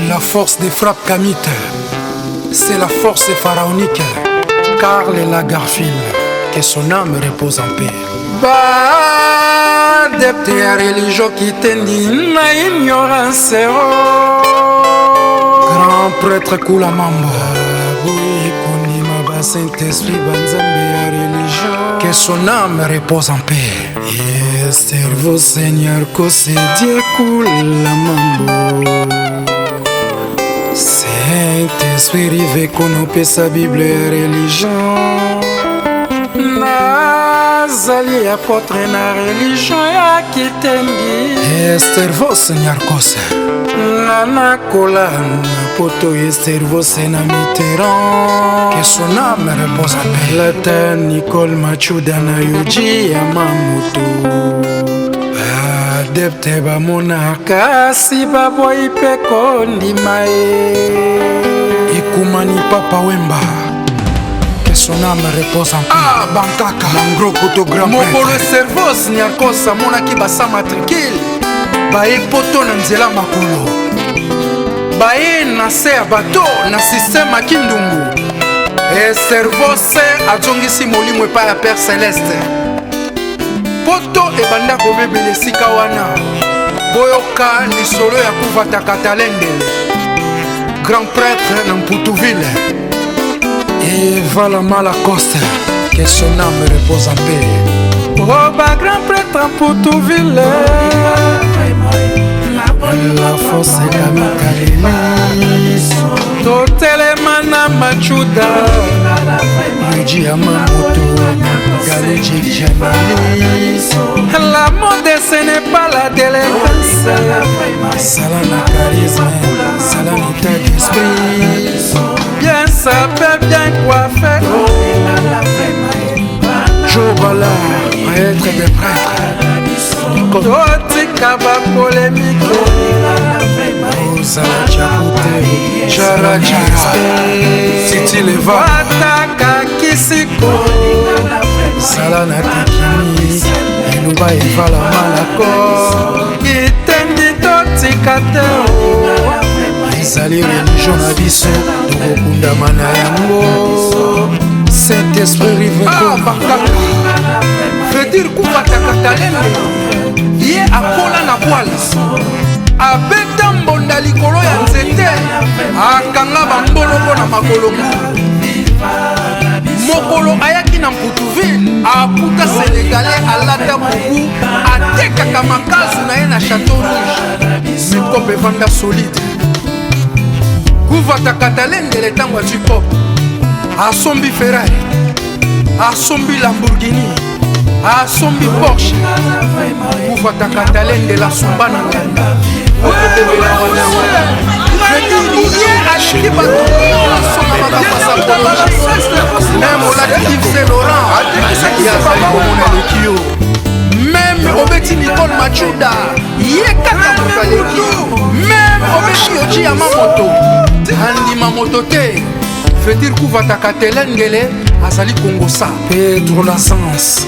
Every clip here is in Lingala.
La force des frappes kamites, c'est la force pharaonique. Karl Lagerfeld, que son âme repose en paix. Adepte ya religion qui tendi na ignorance. Grand prêtre Kula Mamba, Saint-Esprit, Banzambe ya religion, que son âme repose en paix. Et servo Seigneur, que c'est Dieu Kula Mamba. Saint-Esprit, rive qu'on peut sa Bible ya religion. Nazali apôtre na religion ya kitendi. Et servo Seigneur, Kose Nana Kolan, poto Estervo Sena Mitterrand, que son âme repose en paix. Lata Nicole Machuda na Yuji Yamamoto, adepte ba monaka si babo ipe kondi mae. Ikumani Papa Wemba, que son âme repose en paix. Ah Bankaka, mon gros photographe. Mon le cerveau Nyarkosa monaki basa matricule. Baye poto na nzela makolo, baye na se ya bato na système akindungu. E cerveau se azongisi molimo epai ya Père Céleste. Poto ebanda kobebela esika wana, boyoka lisolo ya kuvataka talendele. Grand prêtre na Mputouville, et Valama Lacoste, que son âme repose en paix. Oh ba grand prêtre na Mputouville, la force est Kamikaleli, Totelemana Machuda, Yuji Yamamoto, Galuji Jamali. La mode ce n'est pas la délinquance, Salana charisme, Salana état d'esprit. Bien sapé, bien coiffé. Jobala, maître des prêtres. Koti kaba polémique. Ozala Djakoute, Jara Jara, Titi Leva, Ataka Kisiko, Salana Tekini, Eluba Evala Malako, Itendi Toti Kateo, Izali religion na biso, Tokokunda mana yango, Saint-Esprit rive koma. Veut dire kuvataka talende, ye akola na poala, abeta mbonda likolo ya nzete, akanga bamboloko na makolo. Mokolo ayaki na Mputouville, akuta Sénégalais alata bubu, atekaka makazu na ye na Château Rouge, mikope vanda solide. Kuvataka talendele ntango azwi pop, asombi Ferrari, asombi Lamborghini, asombi Porsche. Kuvataka talendela sumba na nganda. Même Obeti Nicole Machuda, Yekaka Mukaleki, même Obeti Yoji Yamamoto, Andi Mamoto te. Veut dire Kuvataka telengele azali Kongosa. Pedro Lassens,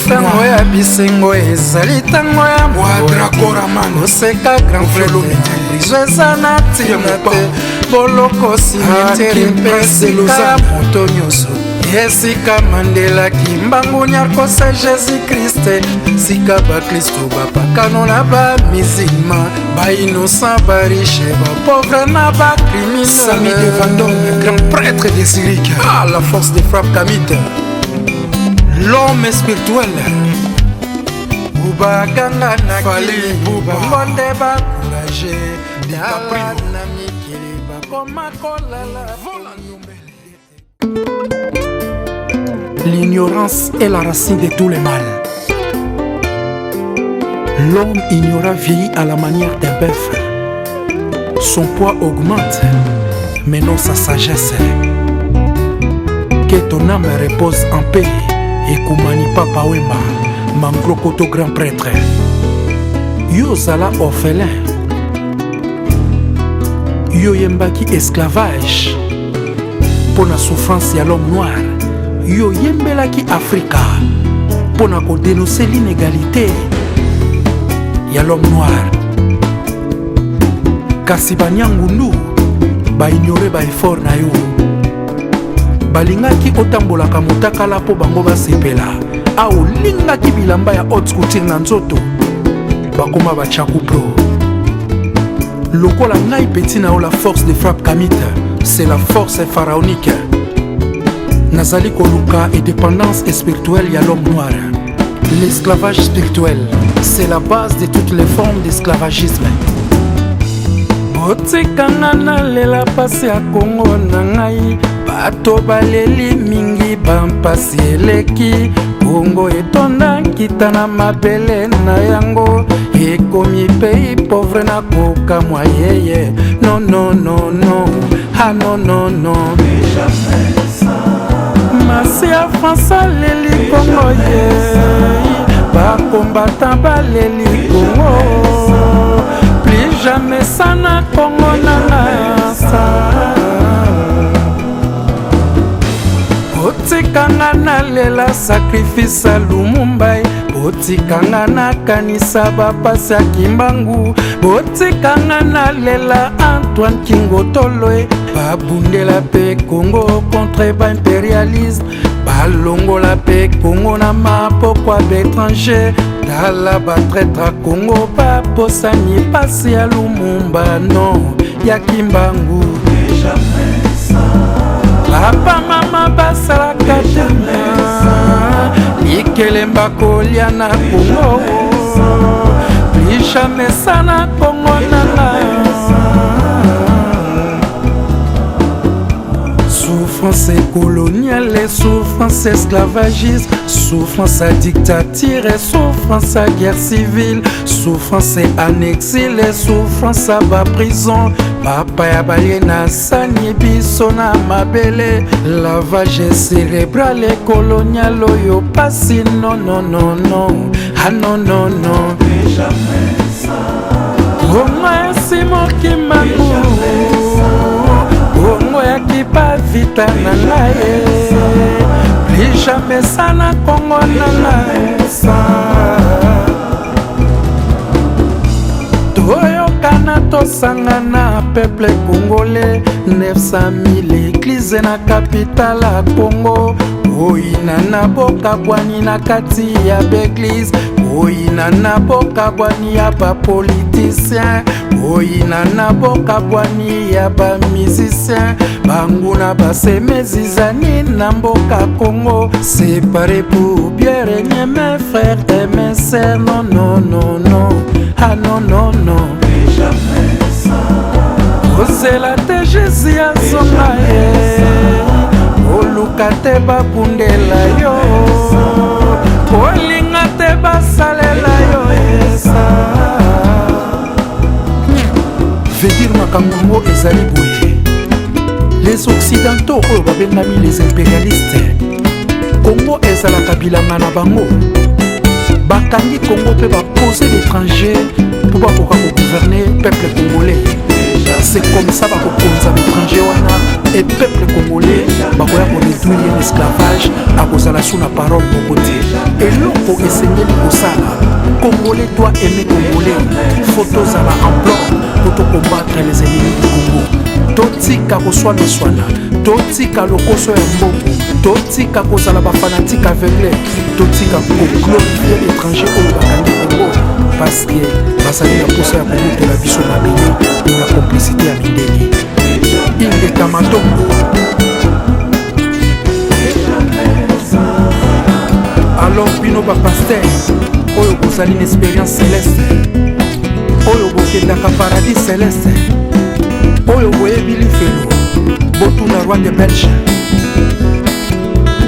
Tango ya bisengo ezali tango ya Wadrakora mano seka grand frelo Rizweza na tina te boloko simeteri mpesika moto nyoso. Esika Mandela Kimbangu Nyarkosa Jésus Christ, sika ba Kristo bapakano na ba musulman, ba innocent ba riche ba pauvre na ba criminel. Sami de Vendôme, grand prêtre de Zurich. Ah la force des frappes kamites. L'homme spirituel. Buba ganga na fali buba monde ba courage dala na mikili ba koma kolala vola nyombele. L'ignorance est la racine de tout le mal. L'homme ignora vieillit à la manière d'un bœuf. Son poids augmente, mais non sa sagesse. Que ton âme repose en paix. Et Koumani Papa Wemba, Mangro Koto grand prêtre. Yo zala orphelin. Yo yembaki esclavage. Pour la souffrance ya l'homme noir. Yo yembelaki Africa. Pour na ko dénoncer l'inégalité ya l'homme noir. kasi banyangundu baignore baeffort na yo balingaki otambolaka motakala mpo bango basepela a olingaki bilamba ya haute couture na nzoto bakoma bachaku pro lokola ngai peti na yo la force de frappe kamite c'est la force pharaonique nazali koluka indépendance spirituelle ya l'homme noir. L'esclavage spirituel c'est la base de toutes les formes d'esclavagisme. Botikanga nalela pasi ya Kongo na ngai bato baleli mingi bampasi eleki Kongo etonda nkita na mabele na yango ekomi pays pauvre na kokamwa yeye non non non non ah non non non masi ya France aleli Kongo ye bakombata baleli Kongo plus jamais sana Kongo nanga sa botikanga nalela sacrifice ya Lumumbai botikanga nakanisa bapasi ya Kimbangu botikanga nalela Antoine Kingotoloe babundela pe Congo contre ba-impérialisme balongola pe Congo na mapokwa bétranger tala batraître Congo baposani pasi ya Lumumba non ya Kimbangu papa mama basalaka tena likelemba kolia na Congo plus jamais sana Congo nanga souffrance coloniale et souffrance esclavagiste souffrance à dictature et souffrance à guerre civile souffrance en exil et souffrance à bas prison papa ya balie na sani biso na mabele lavage cérébral et colonial oyo pasi non non non non ah non non non Kongo esimoki mangu Kongo yakipa vita na ngai plus jamais sana Kongo na ngai sa toyokana tosangana peuple congolais 900 000 église na capitale ya Congo oyina na bokabwani na kati ya baeglise oyina na bokabwani ya bapoliticien oyina na bokabwani ya bamusicien banguna basemezizani na mboka Congo séparé pour bien régner mes frères et mes sœurs non non non non ah non non non ozela te Jésus azonga ye oluka te bakundela yo olinga te basalela yo esa vedir makambo yango ezali boye les occidentaux oyo babengami les impérialistes Congo ezalaka bilanga na bango bakangi Congo mpe bapose l'étranger mpo bakoka kogouverner peuple congolais c'est comme ça bakokonza l'étranger wana et peuple congolais bakoya koréduire l'esclavage akozala sous na parole moko te eloko esengeli kosala congolais doit aimer congolais faut tozala en blanc po tocombattre les ennemis du Congo totika koswana totika lokoso ya mbongo totika kozala bafanatike aveugle totika koglorifier l'étranger oyo bakangi Congo parce que bazali na posa ya komutela biso mabele na complicité ya mindele ingeta matombo alors bino bapaster oyo bozali na expérience céleste oyo bokendaka paradis céleste oyo boyebi lifelo botuna roi de Belge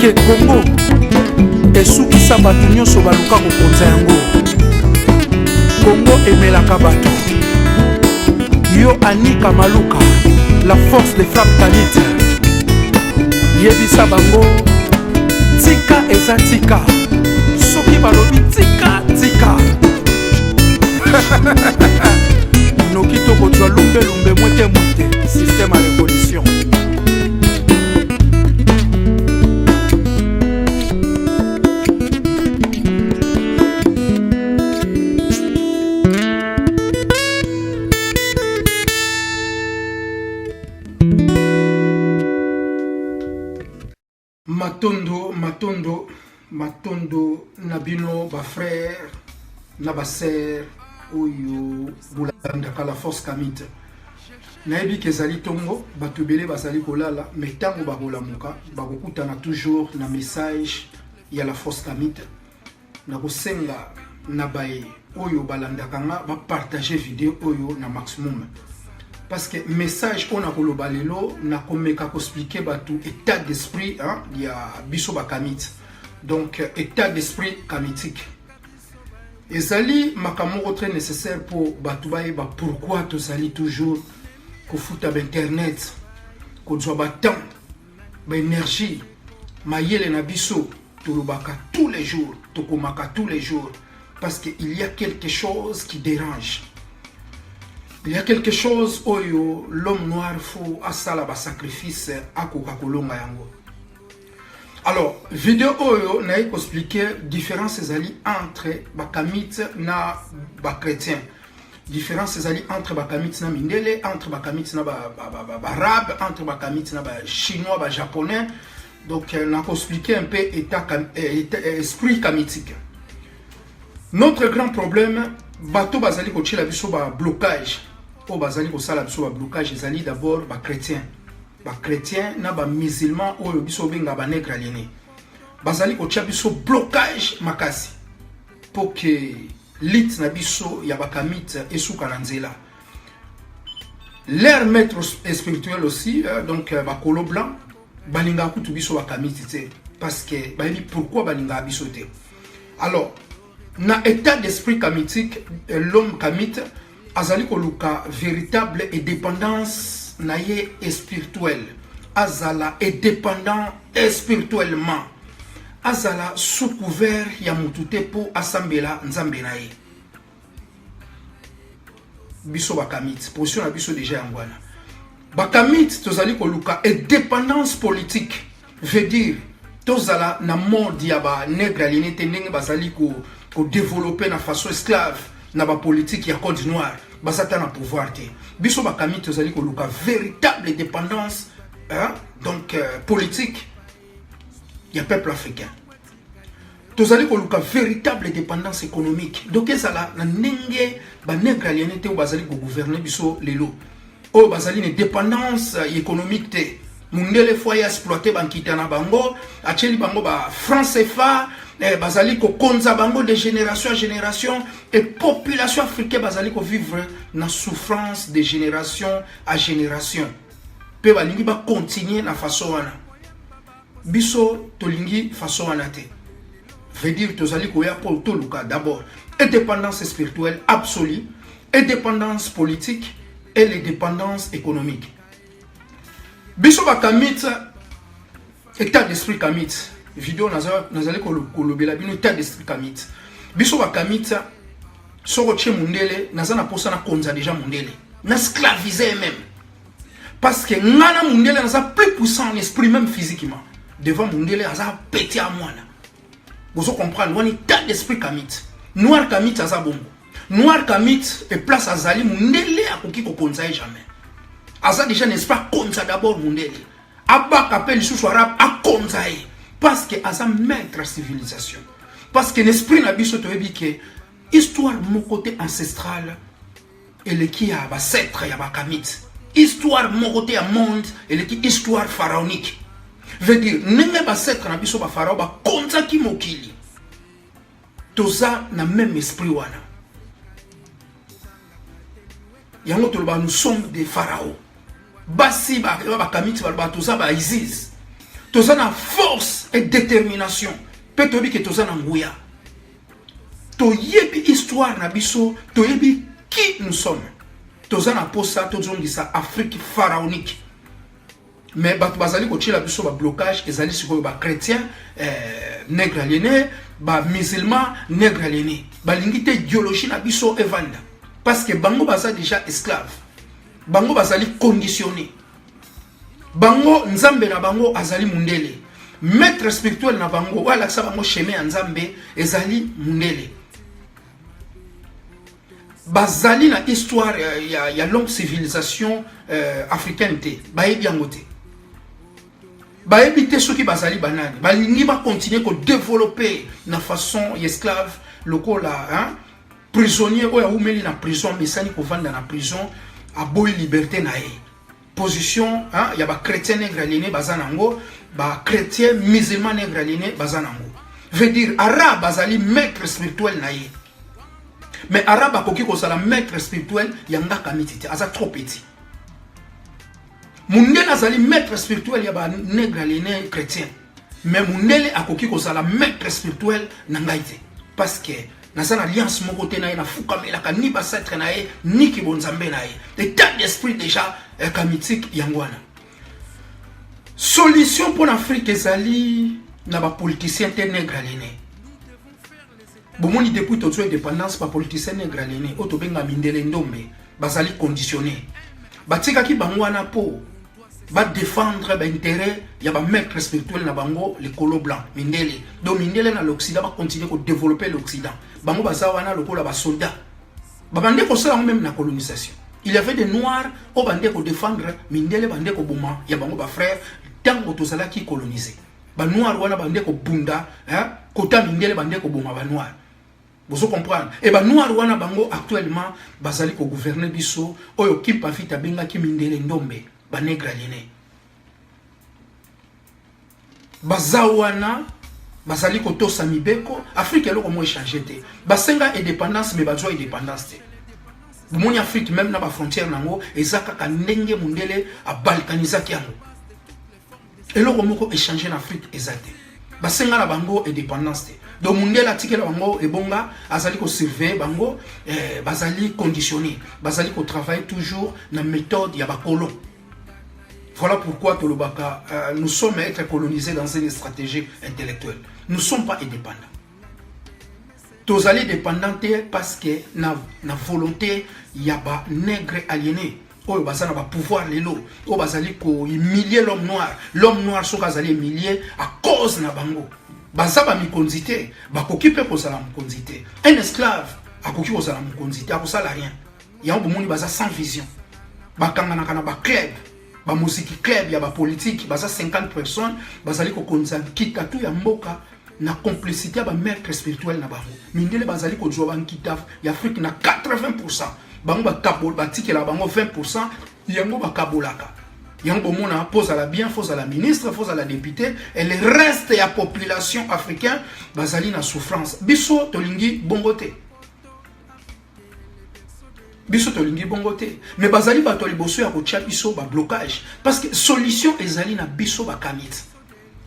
ke Congo esukisa bato nyonso baluka kokonza yango Congo emelaka bato yo anika maluka la force de frappe kanite yebisa bango tika eza tika soki balobi tika tika noki tokozwa lumbe mwete système à révolution matondo nabino ba frère na ba sœur oyo bulanda kala force kamite nayebi kezali tongo batubele bazali kolala mais tango bakolamuka bakokutana toujours na message ya la force kamite na kosenga na baye oyo balandaka nga ba partager vidéo oyo na maximum parce que message on a koloba lelo na komeka ko expliquer batu état d'esprit hein ya biso bakamite donc état d'esprit kamitique ezali makamoko très nécessaire pour batu bayeba pourquoi tozali toujours ko futa ba internet ko zwa ba temps ba énergie mayele na biso tolobaka tous les jours tokomaka tous les jours parce qu'il y a quelque chose qui dérange. Il y a quelque chose où l'homme noir faut asala ba sacrifice à kokakolonga yango. Alors, vidéo oyo na expliquer différence ezali entre bakamite na ba chrétien. Différence ezali entre bakamite na mindele, entre bakamite na ba arabe, entre bakamite na ba chinois, ba japonais. Donc na expliquer un peu esprit kamitique. Notre grand problème bato bazali ko tshila biso ba blocage. O bazali ko sala biso ba blocage ezali d'abord ba chrétien na ba musulman oyo biso benga ba nègre aliéné bazali ko tshia biso blocage makasi pour que lit na biso ya ba kamite esuka na nzela leur maître spirituel aussi donc ba kolo blanc balinga kutu biso ba kamite te parce que ba pourquoi balinga biso te. Alors na état d'esprit kamitique l'homme kamite azali koluka véritable et dépendance naye spirituelle azala et dépendant spirituellement azala sous couvert ya mutute po asambela nzambe naye biso bakamite position na biso déjà yangwana bakamite tozali koluka et dépendance politique veut dire tozala na monde ya ba nègre aliéné te ndenge bazali ko développer na façon esclave na ba politique ya Côte d'Ivoire basata na pouvoir te biso bakamite tozali koluka véritable dépendance hein donc politique ya peuple africain tozali koluka véritable dépendance économique donc ezala na ndenge ba nègre aliéné te bazali ko gouverner biso lelo o bazali ne dépendance économique te mundele foyer exploiter bankita na bango acheli bango ba franc CFA bazali ko konza bango de génération à génération et population africaine bazali ko vivre na souffrance de génération à génération pe balingi ba continuer na façon wana biso tolingi façon wana te veut dire tozali ko ya pour toluka d'abord indépendance spirituelle absolue indépendance politique et l'indépendance économique biso bakamite état d'esprit kamite vidéo nazali kolobela bino état d'esprit kamite biso bakamite soko tche mundele nazana posa na konza déjà mundele na esclaviser même parce que ngana mundele naza plus puissant en esprit même physiquement devant mundele aza pété à moi là vous comprendre on état d'esprit kamite noir kamite aza bongo noir kamite et place azali mundele akoki ko konza jamais aza déjà n'est-ce pas konza d'abord mundele aba kapel sous arabe a konzae parce que asa maître civilisation parce que l'esprit na biso toyebi que histoire mon côté ancestral et le qui a ancêtre ya bakamite histoire mon côté à monde et le qui histoire pharaonique veut dire nenge ancêtre na biso ba pharaon ba konza ki mokili toza na même esprit wana yango toloba nous sommes des pharaons basi ba bakamite ba toza ba Isis toza na force et détermination pe toyebi ke toza na nguya toyebi histoire na biso toyebi qui nous sommes toza na posa tozongisa Afrique pharaonique mais bato bazali ko tshila biso ba blocage ezali sikoyo ba chrétien nègre aliéné ba musulman nègre aliéné balingi te idéologie na biso evanda parce que bango baza déjà esclave bango bazali conditionné bango nzambe na bango azali mundele maître spirituel na bango wala sa bango chemin nzambe ezali mundele bazali na histoire ya longue civilisation africaine te bayebi yango te ba éviter ceux qui bazali banani ba lingi ba continuer ko développer na façon esclave lokola hein prisonnier oya umeli na prison mesani ko vanda na prison a boy liberté na e position hein ya ba chrétien nègre aliéné bazanango ba chrétien musulman nègre aliéné bazanango veut dire arabe bazali maître spirituel na e mais arabe akoki ko sala maître spirituel yanga kamititi aza trop petit Mundele azali maître spirituel ya ba nègre aliéné chrétien mais mundele akoki ko sala maître spirituel na ngaite parce que na sana alliance moko te na ye na fukamela ka ni ba sêtre na ye ni ki bonzambe na ye l'état d'esprit déjà kamitique yangwana solution pour l'Afrique ezali na ba politicien te nègre aliéné bomoni depuis to indépendance pa politicien nègre aliéné oto benga mindele ndombe bazali conditionné batika ki bangwana po va défendre l'intérêt il y a ba maître spirituel na bango les colo blanc mindele donc mindele na l'occident va continuer à développer l'occident bango bazawana lokola ba soldats ba bande ko sala même na colonisation il y avait des noirs au bande ko défendre mindele bande ko boma ya bango ba frère tango to sala ki coloniser ba noir wana bande ko bunda hein kota mindele bande ko boma ba noir vous comprenez et ba noir wana bango actuellement bazali ko gouverner biso oyo kipa fita benga ki mindele ndombe ba nègre aliéné bazawana bazali ko tosa mibeko Afrique eloko mo échanger te basenga indépendance mais bazwa indépendance te bomoni Afrique même na ba frontière nango ezaka ka ndenge mundele a balkanisaki yango eloko moko échanger na Afrique ezate basenga na bango indépendance te donc mundele atikela bango ebonga azali ko surveiller bango bazali conditionné bazali ko travailler toujours na méthode ya ba colon. Voilà pourquoi Tolobaka, nous sommes à être colonisés dans une stratégie intellectuelle. Nous ne sommes pas indépendants. Tous allés dépendants parce que na volonté, il y a des nègres aliénés. Oh, bazana ba pouvoir les lots. Oh, bazali ko humilier l'homme noir. L'homme noir so bazali humilier à cause na bango. Bazaba mi konzité, ba kokipe ko sala mu konzité. Un esclave a koki ko sala mu konzité, a ko sala rien. Il y a un bomoni baza sans vision. Ba kangana kana ba club. Ba musique club ya ba politique baza 50 personnes bazali ko konza kita tu ya mboka na complicité ba maître spirituel na bango mindele bazali ko joba nkita ya Afrique na 80% bango ba kabol ba tikela bango 20% yango ba kabolaka yango mona pose à la bien fausse à la ministre fausse à la députée et le reste ya population africaine bazali na souffrance biso tolingi bongote biso tolingi bongote mais bazali bato liboso ya kotia biso ba blocage parce que solution ezali na biso ba kamit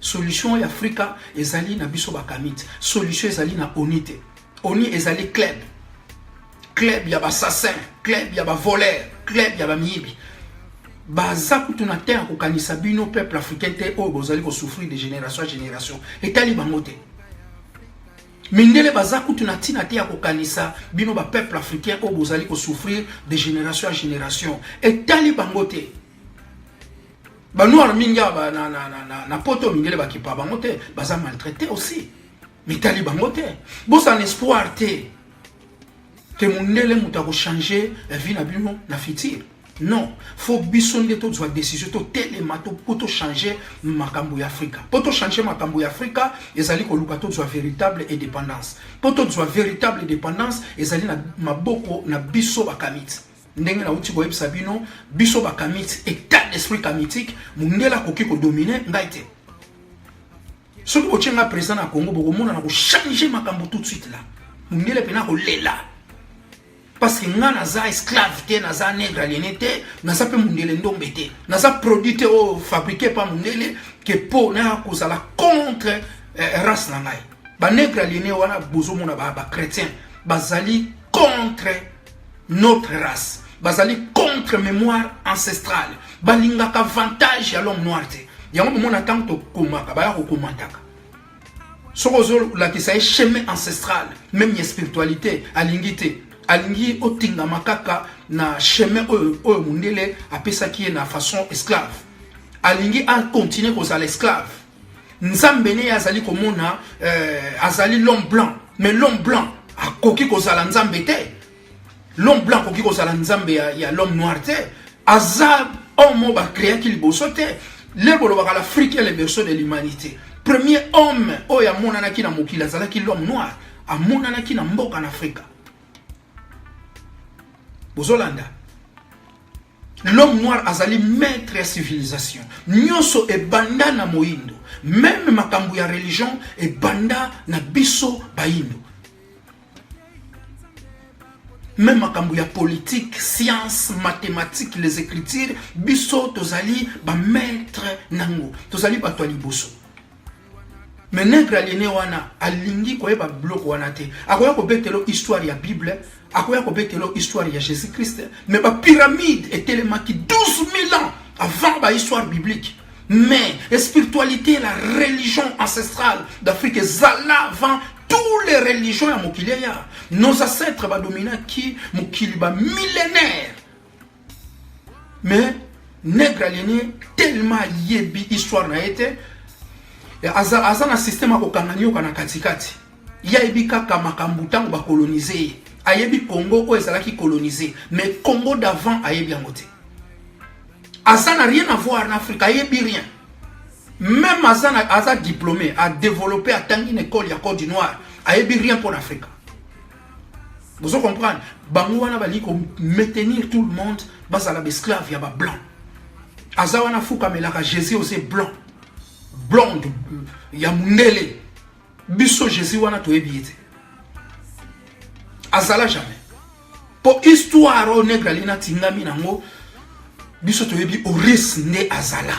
solution ya Afrika ezali na biso ba kamit solution ezali na onité oni ezali club ya ba assassin club ya ba voleur club ya ba miyibi baza kutuna terre ko kanisa bino peuple africain te o bozali ko souffrir de génération à génération etali bangote mindele bazaku tunatina te ya kokanisa bino ba peuple africain o bozali ko souffrir de génération à génération et tali bangote ba noir minga ba na poto mindele ba kipa bangote baza maltraité aussi mais tali bangote bo sans espoir te que mindele muta ko changer la vie na bino na futur. Non, faut bisonner toute soit décision, tout télémato pour tout changer makambo Afrika. Pour tout changer makambo Afrika, ils allaient que l'ougato soit véritable indépendance. Pour tout soit véritable indépendance, ils allaient na maboko na biso bakamit. Ndenge na uti boyeb sabino, biso bakamit état d'esprit kamitique, mundela koki ko dominer ngaite. Ce que ochenga présent na Congo, boko mona na ko changer makambo tout de suite là. Mundela pena ko lela. Parce que nga naza esclave te, naza nègre aliéné te, naza pe mundele ndombe te, naza produit te o fabriqué par mundele que po na kozala contre race na ngai. Ba nègre aliéné wana bozo mona ba chrétien, bazali contre notre race, bazali contre mémoire ancestrale, balinga ka avantage ya l'homme noir te. Yango mona tanto komaka ba ya ko komantaka. Sokozo la ki sa chemin ancestral, même y spiritualité, alingité. Alingi otinga makaka na chemin oyo mundele apesa ki na façon esclave. Alingi a continuer kozala esclave. Nzambe ne azali komona azali l'homme blanc, mais l'homme blanc akoki kozala nzambe te. L'homme blanc akoki kozala nzambe ya l'homme noir te. Azab homo ba créer ki liboso te. l'Afrique est le berceau de l'humanité. Premier homme, oya monanaki na mokili azalaki l'homme noir, a monanaki na mboka en Afrique. Bozolanda. L'homme noir azali maître de civilisation. Nyonso e banda na moindo. Même makambu ya religion e banda na biso baindo. Même makambu ya politique, science, mathématiques, les écritures, biso tozali ba maître nango. Tozali ba toali boso. Mais nègre aliéné wana alingi koyeba bloko wana te. Akoya ko betelo histoire ya Bible, akoya ko betelo histoire ya Jésus-Christ, mais ba pyramide était le maki 12 000 ans avant ba histoire biblique. Mais la spiritualité, la religion ancestrale d'Afrique zala avant toutes les religions à Mokileya. Nos ancêtres ba domina qui Mokili ba millénaire. Mais nègre aliéné tellement yebi histoire na été azana système a kokanganyo kana katikati ya ebika kama kambutango ba coloniser ayebi Congo o ezalaki colonisé mais Congo d'avant ayebi yangote azana rien à voir en Afrique ayebi rien même azana diplômé a développé à tangi une école ya Côte d'Ivoire ayebi rien pour l'Afrique. Vous comprenez bango wana bali ko maintenir tout le monde bazala esclave ya ba blanc azawana fuka melaka Jésus aussi blanc blonde ya mundele biso Jésus wana to ebiyete azala jamais pour histoire o nègre lina tingami nango biso to ebi Oris ne azala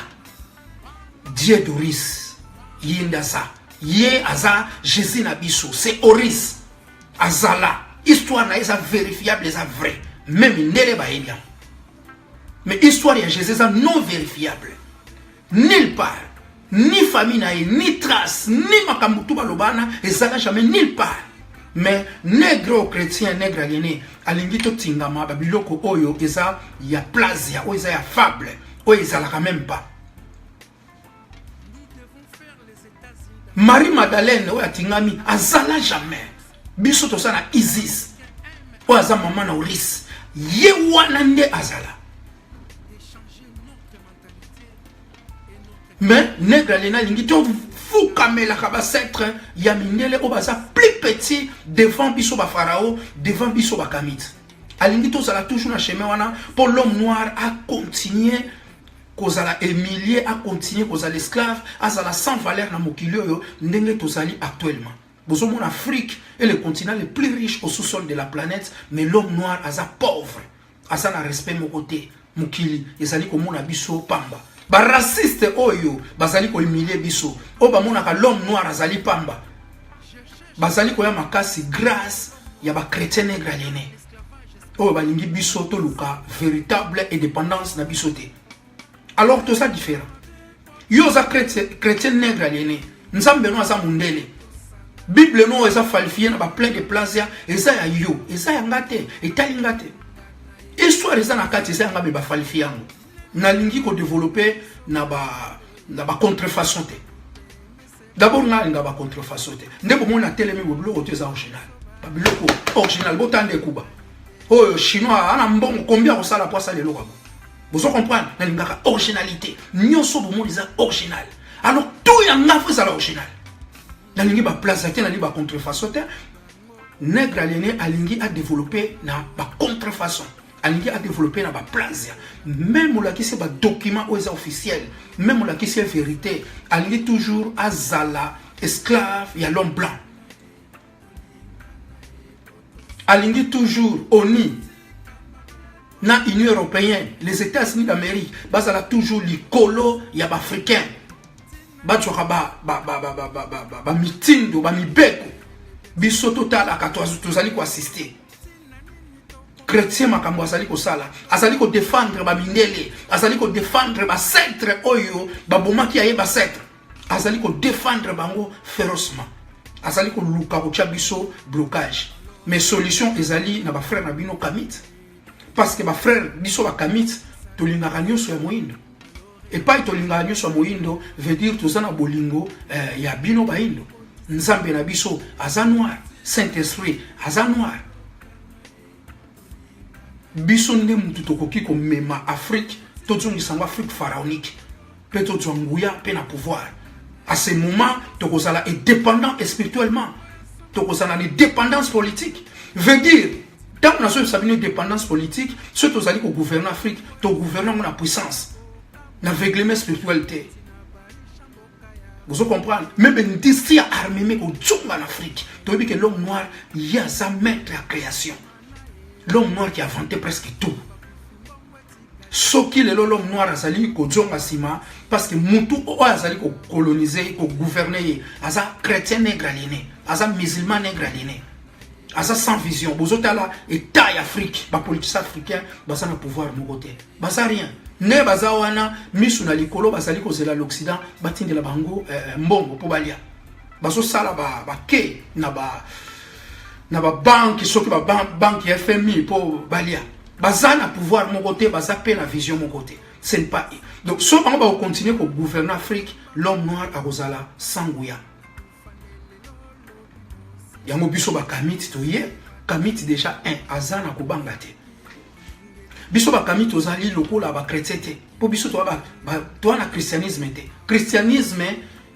Dieu d'Oris yinda sa ye aza Jésus na biso c'est Oris azala histoire na esa vérifiable esa vrai même ndele ba ebia mais histoire ya Jésus ça non vérifiable nulle part. Ni famille ni trace, ni makambutu balobana, et ça n'a jamais nulle part. Mais nègre chrétien, nègre aliéné, alingito tingama, babiloko oyo, eza ya plasia, o eza ya fable, o eza la même pas. Marie Madeleine, o ya tingami, azala jamais. Biso to sana Isis, o aza maman na Oris, ye wanande azala. Mais nègre alena lingi to fou kamela kaba setre ya minele o baza plus petit devant biso ba pharaon devant biso ba kamite alingi to sala toujours na chemin wana pour l'homme noir à continuer kozala humilié à continuer kozala esclave azala sans valeur na mokili yo ndenge tozali actuellement. Bozo mon Afrique est le continent le plus riche au sous-sol de la planète mais l'homme noir aza pauvre aza na respect mon côté mokili ezali ko mona biso pamba. Ba raciste oyo bazali ko humilier biso o ba monaka l'homme noir azali pamba bazali ko ya makasi grâce ya ba chrétien nègre aliéné o ba lingi biso to luka véritable indépendance na biso te. Alors tout ça différent yo za chrétien nègre aliéné nzambe no aza mundele bible no eza falsifié na ba plein de plasia eza ya yo eza ya ngate etali ngate histoire eza na kati eza ngabe ba falsifié yango nalingi ko développer na ba contrefaçon te. D'abord na linga ba contrefaçon te. Ndeko mona telemi bo biloko te za original. Ba biloko original botande kuba. Oh chinois ana mbongo combien ko sala poisa lelo kwa. Vous comprenez na linga originalité. Nyonso bo mona za original. Alors tout ya ngafu za original. Na lingi ba place te na lingi ba contrefaçon te. Nègre aliéné alingi a développer na ba contrefaçon. Alingi a développé na ba plasia même on la qui c'est ba document officiel même on la qui c'est vérité alingi toujours azala esclave ya l'homme blanc alingi toujours oni na Union européenne les États-Unis d'Amérique bazala toujours likolo ya ba africain ba tsoka ba mitindo ba mibeko biso total akatwa tozali ko assister chrétien makambo azali ko sala azali ko défendre ba mindele azali ko défendre ba centre oyo ba bomaki aye ba centre azali ko défendre bango férocement azali ko luka ko chabiso blocage mais solution ezali na ba frère na bino kamite parce que ba frère biso ba kamite to lingaka nyoso ya moindo et pas to lingaka nyoso ya moindo veut dire tozana bolingo ya bino ba indo nzambe na biso aza noir Saint-Esprit aza noir biso nde mutu tokoki ko mema Afrique tozongi sango Afrique pharaonique peut-être Nguya peut na pouvoir. À ce moment, Tokozala est dépendant spirituellement. Tokozala est dépendance politique. Veut dire, tant qu'on a une dépendance politique, ce que vous allez gouverner l'Afrique, tu gouvernes la puissance, l'aveuglement spiritualité. Vous comprenez? Même d'ici à armée, au Djunga en Afrique, tu vois que l'homme noir, il y a sa maître la création. L'homme noir qui a inventé presque tout. Ce qui est l'homme noir, c'est ko Djunga Sima, parce que Moutou a colonisé, gouverner, asa chrétien nègre aliéné, asa musulman nègre aliéné. Asa sans vision. Vous avez là, État Afrique, les politiciens africains, ils ont le pouvoir de côté. Ils n'ont rien. Ne baza wana misu na likolo bazali kozela l'Occident batindela bango mbongo po balia baso sala ba ke na ba banque soki ba banque FMI po balia bazana pouvoir mon côté baza pe la vision mon côté c'est pas donc so on va continuer pour gouverner Afrique l'homme noir a kozala sanguya yango biso ba kamiti to ye kamiti déjà un azana ko bangate biso ba kamiti ozali lokola ba chrétien te po biso to ba na christianisme te christianisme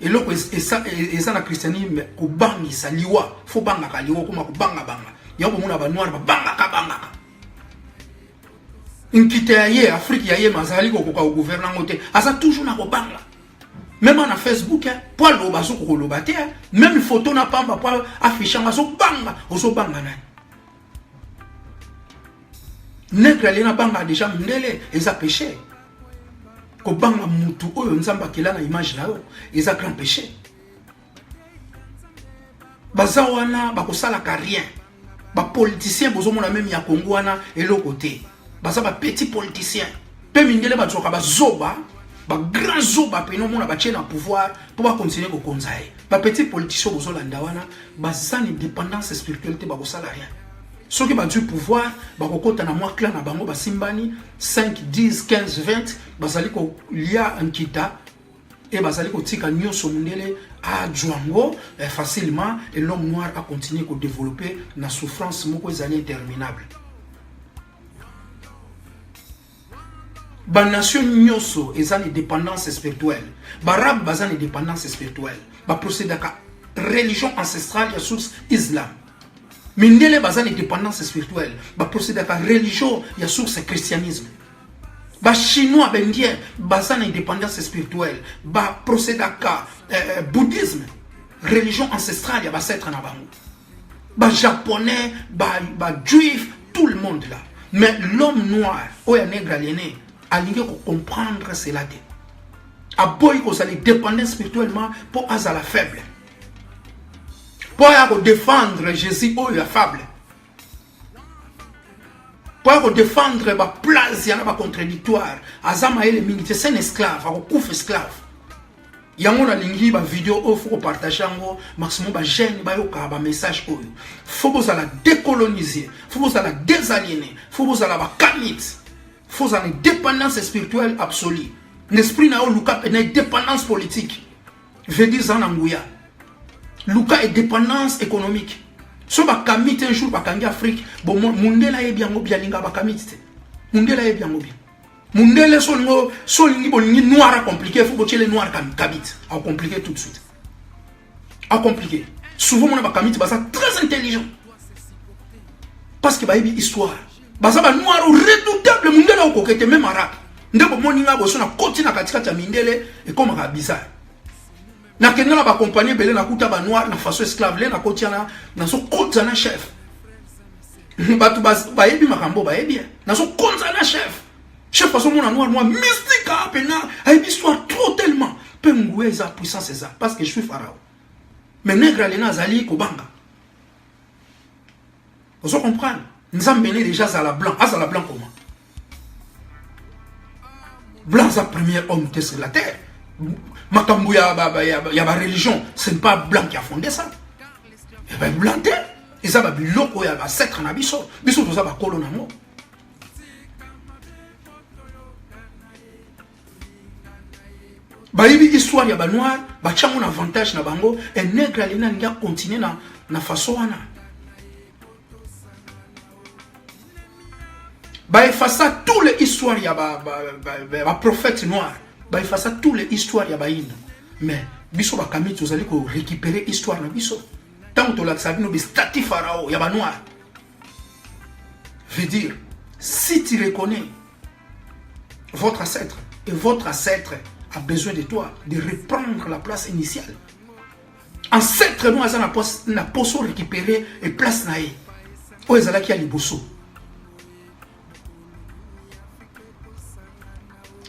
et loko eza na christianisme ko bangisa liwa fo banga ka liwa kuma ko banga yango mona ba noir ba banga ka inkite ya ye Afrique ya ye mazali ko gouverner ngote asa toujours na ko banga même na Facebook po lo ba so ko lo ba te même photo na pamba po afficher so banga na nègre alena banga déjà mundele eza péché ko banga mutu oyo nzamba kila na image na yo eza grand péché baza wana bakosala ka rien ba politicien bozo mona même ya Congo wana eloko te baza ba petit politicien pe mindele ba tsoka ba zoba ba grand zoba pe no mona ba tchena pouvoir pour ba continuer ko konzaye ba petit politicien bozo landa wana baza ni dépendance spirituelle te ba kosala rien. Ceux qui ont du pouvoir, ils ont clan na bango basimbani 5, 10, 15, 20, bazali ko lia un kita et bazali ko tika nyonso mundele a django facilement et l'homme noir a continué à développer na souffrance moko ezali interminable. Ba nation nyonso ezali dépendance spirituelle. Ba rab bazali dépendance spirituelle. Ba procéder ka religion ancestrale ya source islam. Mindele bazane dépendance spirituelle, ba procéder à religion, il y a source christianisme. Ba chinois bendien bazane dépendance spirituelle, ba procéder à bouddhisme, religion ancestrale, il y a ba être na bango. Ba japonais, ba juif, tout le monde là. Mais l'homme noir, ou ya nègre aliéné, a lié ko comprendre cela. A boy ko sali dépendant spirituellement pour azala faible. Pour défendre Jésus, oh, il est faible. Pour défendre la place, il y a un contradictoire. Azama est c'est un esclave, un coup esclave. Il y a une vidéo, il faut partager maximum de jeunes, un message. Il faut la décoloniser, il faut la désaliéner, il faut la kamit, il faut la dépendance spirituelle absolue. L'esprit n'a pas une dépendance politique. Je dis ça en Anguya. Luka est dépendance économique. Si ba kamite un jour ba kangi Afrique, bon mundela e bien bien linga ba kamite. Mundela e bien bien. Mundela so lingi bon ni noir compliqué, faut que les noirs kamite. A compliqué tout de suite. A compliqué. Souvent mon ba kamite ba ça très intelligent. Parce que ba yebi histoire. Ba ça ba noir redoutable mundela ko kete même arabe. Ndeko moninga bo so na continent katika ta mindele et comme ka bizarre. Na kenga ba compagnie belé na kuta ba noir na façon esclave le na kotiana na so konza na chef batu ba yebi makambo ba yebi na so konza na chef façon mon noir mystique a pena a une histoire trop tellement pe ngoué za puissance ça parce que je suis pharaon mais nègre le na zali ko banga vous comprenez nzambe né déjà za la blanc comment blanc sa première homme sur la terre. Makambu ya ba religion, ce n'est pas blanc qui a fondé ça. Et ben blanc et ça va biloko ya ba setre na biso. Biso to ça ba kolona mo. Ba yibi histoire ya ba noir, ba chango na avantage na bango et nègre alina ngia continuer na façon wana. Ba effacer tous les histoires ya ba prophète noir. effacer toutes les histoires ya baïna. Mais biso ba kamit vous allez récupérer histoire na biso. Tant que la sabino be stati pharaon ya ba noir. Veut dire si tu reconnais votre ancêtre et votre ancêtre a besoin de toi de reprendre la place initiale. Ancêtre nous na poso récupérer et place na ye. O ezala ki ali bosso.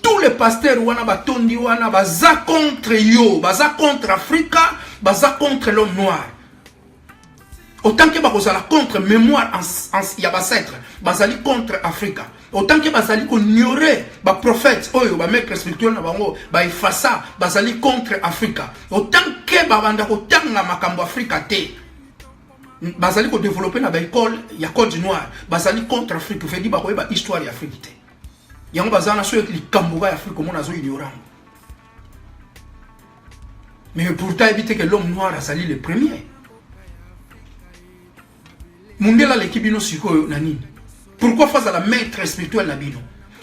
Tous les pasteurs wana batondi wana baza contre yo, baza contre Africa, baza contre l'homme noir. Autant que bazala contre mémoire ya bancêtre, bazali contre Africa. Autant que bazali ko ignorer ba prophète oyo ba maître spirituel na bango ba efasa bazali contre Africa. Autant que babanda ko tanga makambo Africa te. Bazali ko développer na ba école ya Côte d'Ivoire, bazali contre Afrique, fait di ba ko ba histoire ya Afrique te. Yango bazana so ki kambuga ya Afrique comme on a zo ignorant. Mais pourtant éviter que l'homme noir azali le premier. Mundela l'équipe bino siko nani. Pourquoi face à la maître spirituelle na bino?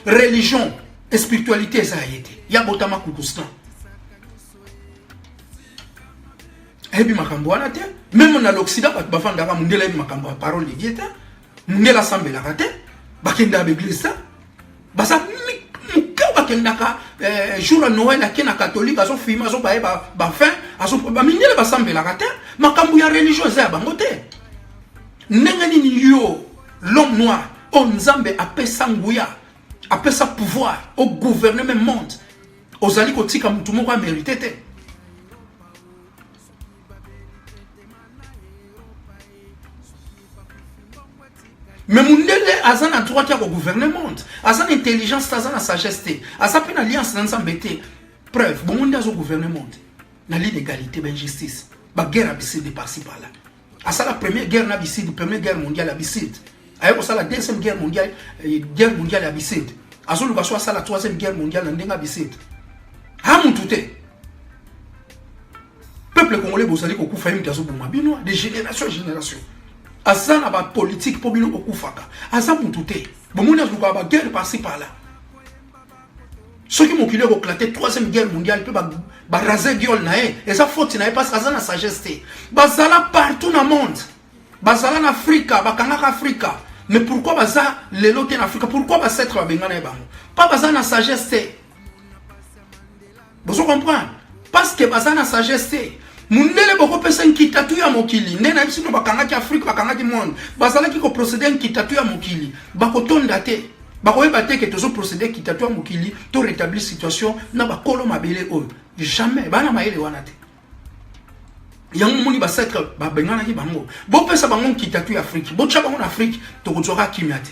Religion et spiritualité ça y était. Ya botama kukustan. Ebi makambo wana te. Même na l'Occident ba fandaka mundela ebi makambo parole de Dieu te. Mundela sambela te. Bakenda l'église ta. Basa muka bakendaka jour à Noël akena catholique aso fima aso ba fin aso ba mindela ba sambela te. Makambo ya religion ça bango te. Nengani yo l'homme noir on Nzambe apesa nguya apesa pouvoir au gouvernement monde ozali kotika mutu moko mérité te. Mais mundele azana droit ya ko gouvernement azana intelligence azana sagesse te asape na alliance na Nzambe te. Preuve bon monde azo gouvernement na l'égalité ba injustice ba guerre abisside par-ci par-là. À ça la première guerre nabisside, première guerre mondiale abisside. À ça la deuxième guerre mondiale abisside. À ça la troisième guerre mondiale abisside. Ah mon tout est. Peuple congolais vous allez beaucoup faire de génération en génération. À ça la politique pour bien beaucoup faka. À ça mon tout est. Bon mon a guerre par-ci par-là. Ceux qui m'ont éclaté la troisième guerre mondiale peut raser gueule nae et ça faute nae parce que ça na sagesse bazala partout dans le monde bazala en Afrique bakanga Afrique mais pourquoi baza les lots en Afrique pourquoi basettre ba bengana bango pas bazala na sagesse vous comprenez parce que bazala na sagesse mundele boko pesa nkitatu ya mokili ndena biso bakanga ki Afrique bakanga ki monde bazala ki ko procéder nkitatu ya mokili bakotonda te. Bakoyeba te que tozo procéder qui tatoua mokili to rétablir situation na ba kolo mabele o jamais bana maele wana te yango moni ba setre ba bengana ki bango bo pesa bango qui tatouer Afrique bo tcha bango en Afrique to kozoka kimia te.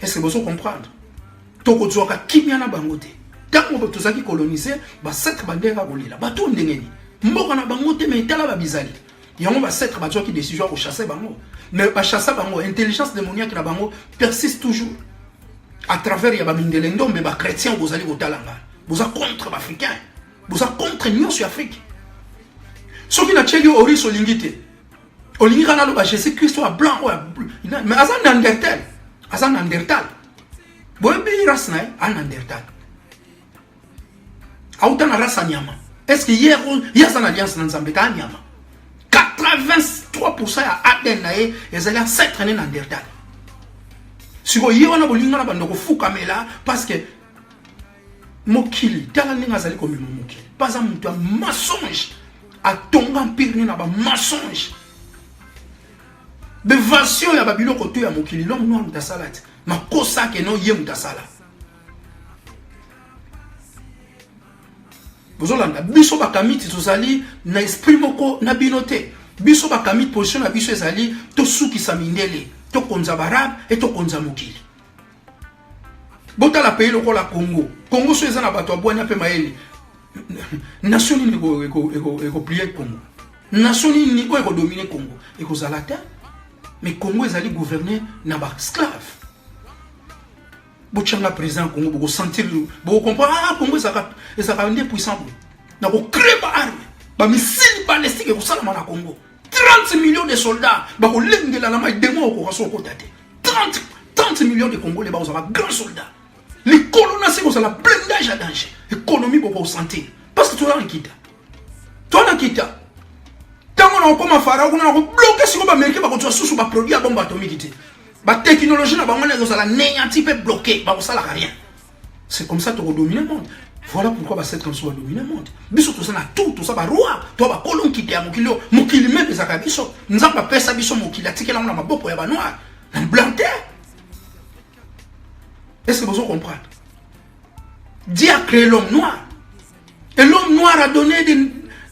Est-ce que vous comprendre to kozoka kimia na bango te tango ba tozaki coloniser ba setre bandera bolila ba to ndengeni mboka na bango te mais tala ba bizali yango ba setre ba qui décision pour chasser bango. Mais pas chasser bango, intelligence démoniaque na bango persiste toujours. À travers ya ba mindelendo mais ba chrétien vous allez votalanga. Vous êtes contre l'Africain. Vous êtes contre l'Union sur l'Afrique. Ce qui n'a pas eu Oris Olingite. Olingira na lo ba Jésus Christ wa blanc ou mais azan Nandertal. Azan Nandertal. Boye bi race na an Nandertal. Autant na race nyama. Est-ce que hier il y a une alliance dans Nzambe ka nyama? 83% à ADN et ils allaient 7 années dans Nandertal. Si vous avez un bolinga na bandoko fukamela parce que mokili tala ninga zali comme mokili. Pas un mutu mensonge a tonga empire na ba mensonge. Beversion ya babilo koto ya mokili l'homme noir mutasalate. Makosa ke no ye mutasala. Bozolanda biso bakamiti tozali na esprit moko na binote. Biso bakamiti position na biso ezali to suki sa mindele to konza barab et to konza mokili. Bota la pays loko la Congo. Congo so ezana bato abwanya pe maeli. Nation ni eko plier Congo. Nation ni eko dominer Congo. Eko zalata. Mais Congo ezali gouverner na ba esclave. Bochanga président Congo boko sentir boko comprendre ah Congo ça va puissant na ko créer ba arme ba missile balistique ko sala na Congo 30 millions de soldats ba ko lengela na ma demo ko so ko tate 30 millions de Congolais ba ko grand soldats L'économie, c'est comme ça, la blindage à danger. L'économie pour santé. Parce que tu as un quitte. Tu as un quitte. Tant qu'on a comme un pharaon, on a bloqué sur l'Amérique, on a sous produit à bombe atomique. La technologie, on a négatif bloqué, ça n'a rien. C'est comme ça que tu domines le monde. Voilà pourquoi cette canson va dominer le monde. Biso tout ça na tout ça va roi. Toi va kolon qui à mokilo, mokili même ça ka biso. Nza pas pesa biso mokili atikela na maboko ya ba noir. Un blanc. Est-ce que vous comprenez? Dieu a créé l'homme noir. Et l'homme noir a donné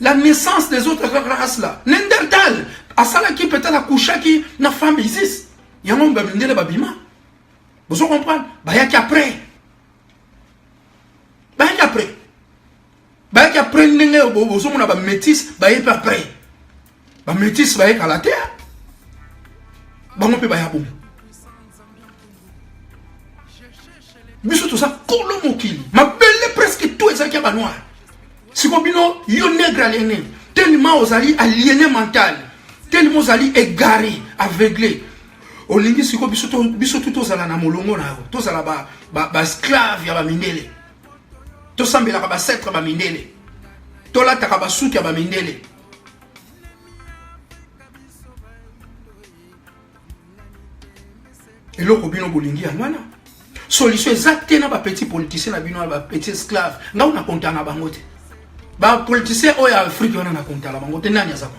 la naissance des autres races là. Néandertal, à ça là qui peut-être accoucher qui na femme existe. Il y a un homme qui a babima. Vous comprenez? Bah y a qu'après. Bah y a après. Bah y a après n'engue vous on a ba métis, bah y a après. Ba métis bah y a la terre. Bah on peut bah y a bon. Biso tout ça kolo mokili. Ma belle presque tout ça qui a noir. Si combino yo nègre aliéné, tellement aux alliés aliéné mental, tellement aux alliés égaré, aveuglé. Au lingi si ko biso tout aux ala na molongo na yo. Tous ala ba esclave ya ba mindele. To sambela ka ba setre ba mindele. To la ta ka ba suki ya ba mindele. Et loko bino bolingi ya ngwana. Solution exacte na ba petit politicien na bino ba petit esclave. Nga una konta na bangote. Ba politicien oya Afrique wana na konta la bangote nani azako.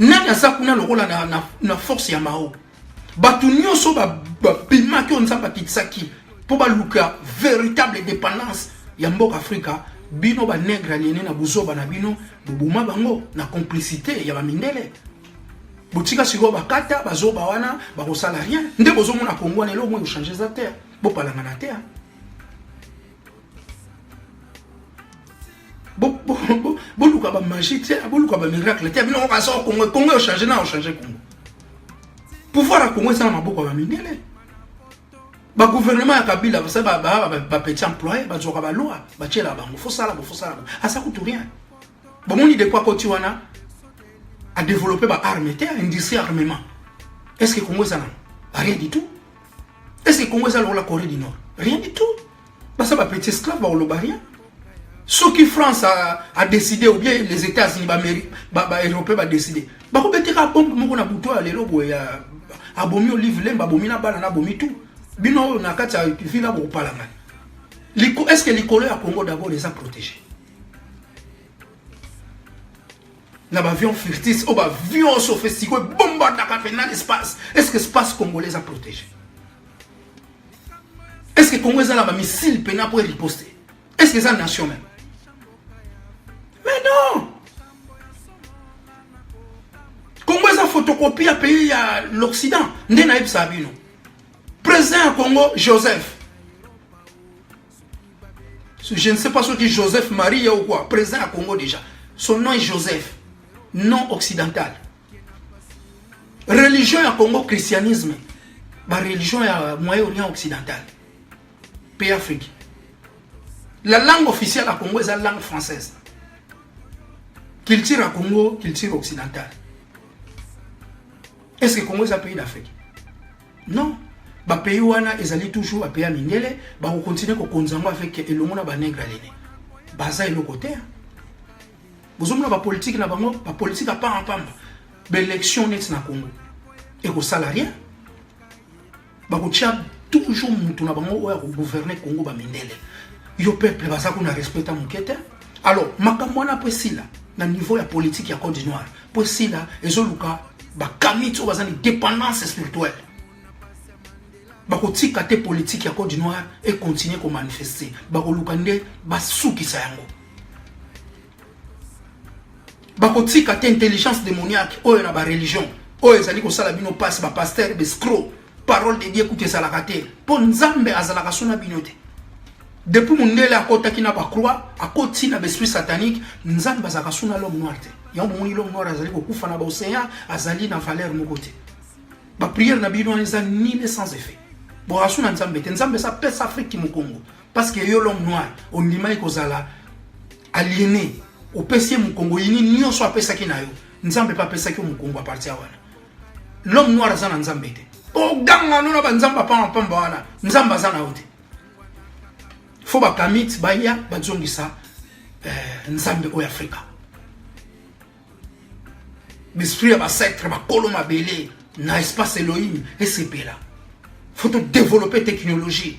Nani azako na lokola na force ya mao. Batu nyonso ba bima ki onza ba kitsaki pour ba luka véritable dépendance ya mboka Afrika bino ba nègre aliéné na buzoba na bino bubuma bango na complicité ya ba mindele. Botika siko bakata bazoba wana bakosala rien. Nde bozo mona Congo na lelo mo changer za terre. Bo palanga na terre. Bo luka ba magie terre, bo luka ba miracle terre. Bino ka so Congo changer na changer Congo. Pouvoir à Congo ça na maboko ba mindele. Ba gouvernement ya Kabila ba ba petit employé ba zoka ba loi ba tchela bango faut ça là ça coûte rien. Bon moni de quoi koti wana à développer ba arme terre industrie armement. Est-ce que Congo ça rien du tout? Est-ce que Congo ça la Corée du Nord? Rien du tout. Parce que ba petit esclave ba oloba rien. Ce qui France a décidé ou bien les États-Unis ba Européens ba décidé. Ba ko beteka bombe moko na buto ya lelo boye ya abomi olive lemba abomi na bana na abomi tout. Bino na kati ya vila bo palanga. Est-ce que les colons à Congo d'abord les a protégés? Na ba avion furtif, ou ba avion sophistiqué, bombarde dans l'espace. Est-ce que l'espace congolais les a protégés? Est-ce que le Congo a un missile pénal pour riposter? Est-ce que c'est une nation même? Mais non! Congo a photocopie à pays à l'Occident. N'est-ce pas Sabino? Président Congo, Joseph. Je ne sais pas ce que Joseph Marie ou quoi. Président Congo déjà. Son nom est Joseph. Non occidental. Religion à Congo, christianisme. Ma religion à Moyen-Orient occidental. Pays Afrique. La langue officielle à Congo est la langue française. Culture à Congo, culture occidentale. Est-ce que Congo est un pays d'Afrique? Non. Ba pays wana ezali toujours ba pays à mindele, ba ko continuer ko konzango avec elongo na ba nègre alene. Baza elo côté. Bozomona ba politique na bango, ba politique a pas en pamba. Ba élection net na Congo. Et ko salarié. Ba ko tia toujours mutu na bango oya ko gouverner Congo ba mindele. Yo peuple baza ko na respecta mukete. Alors, makambo na pesila na niveau ya politique ya Côte d'Ivoire. Pesila ezoluka ba kamito baza ni dépendance spirituelle. Bako tika te politique ya Côte d'Ivoire et continuer à manifester. Bako lukande basuki sa yango. Bako tika te intelligence démoniaque oyo na ba religion. Oyo ezali ko sala bino passe ba pasteur be scro. Parole de Dieu écoutez ça la kate. Po nzambe azalaka sona binote. Depuis mundele akota kina ba croix, akoti na esprit satanique, nzambe azalaka sona l'homme noir te. Yango moni l'homme noir azali ko kufa na ba océan, azali na valeur mokote. Ba prière na bino eza ni sans effet. Bon, asuna nzambe te nzambe sa pesa Afrique ki Congo parce que yo l'homme noir on ndima ikozala aliéné au pesi mu Congo yini nyonso apesa ki na yo nzambe pa pesa ki mu Congo a partir wana l'homme noir azana nzambe te o ganga no na ba nzamba pa wana nzamba azana ote faut bakamit baya bazongisa nzambe o Afrika. L'esprit va s'être ba kolo mabele na espace Elohim et c'est là. Faut te développer technologie.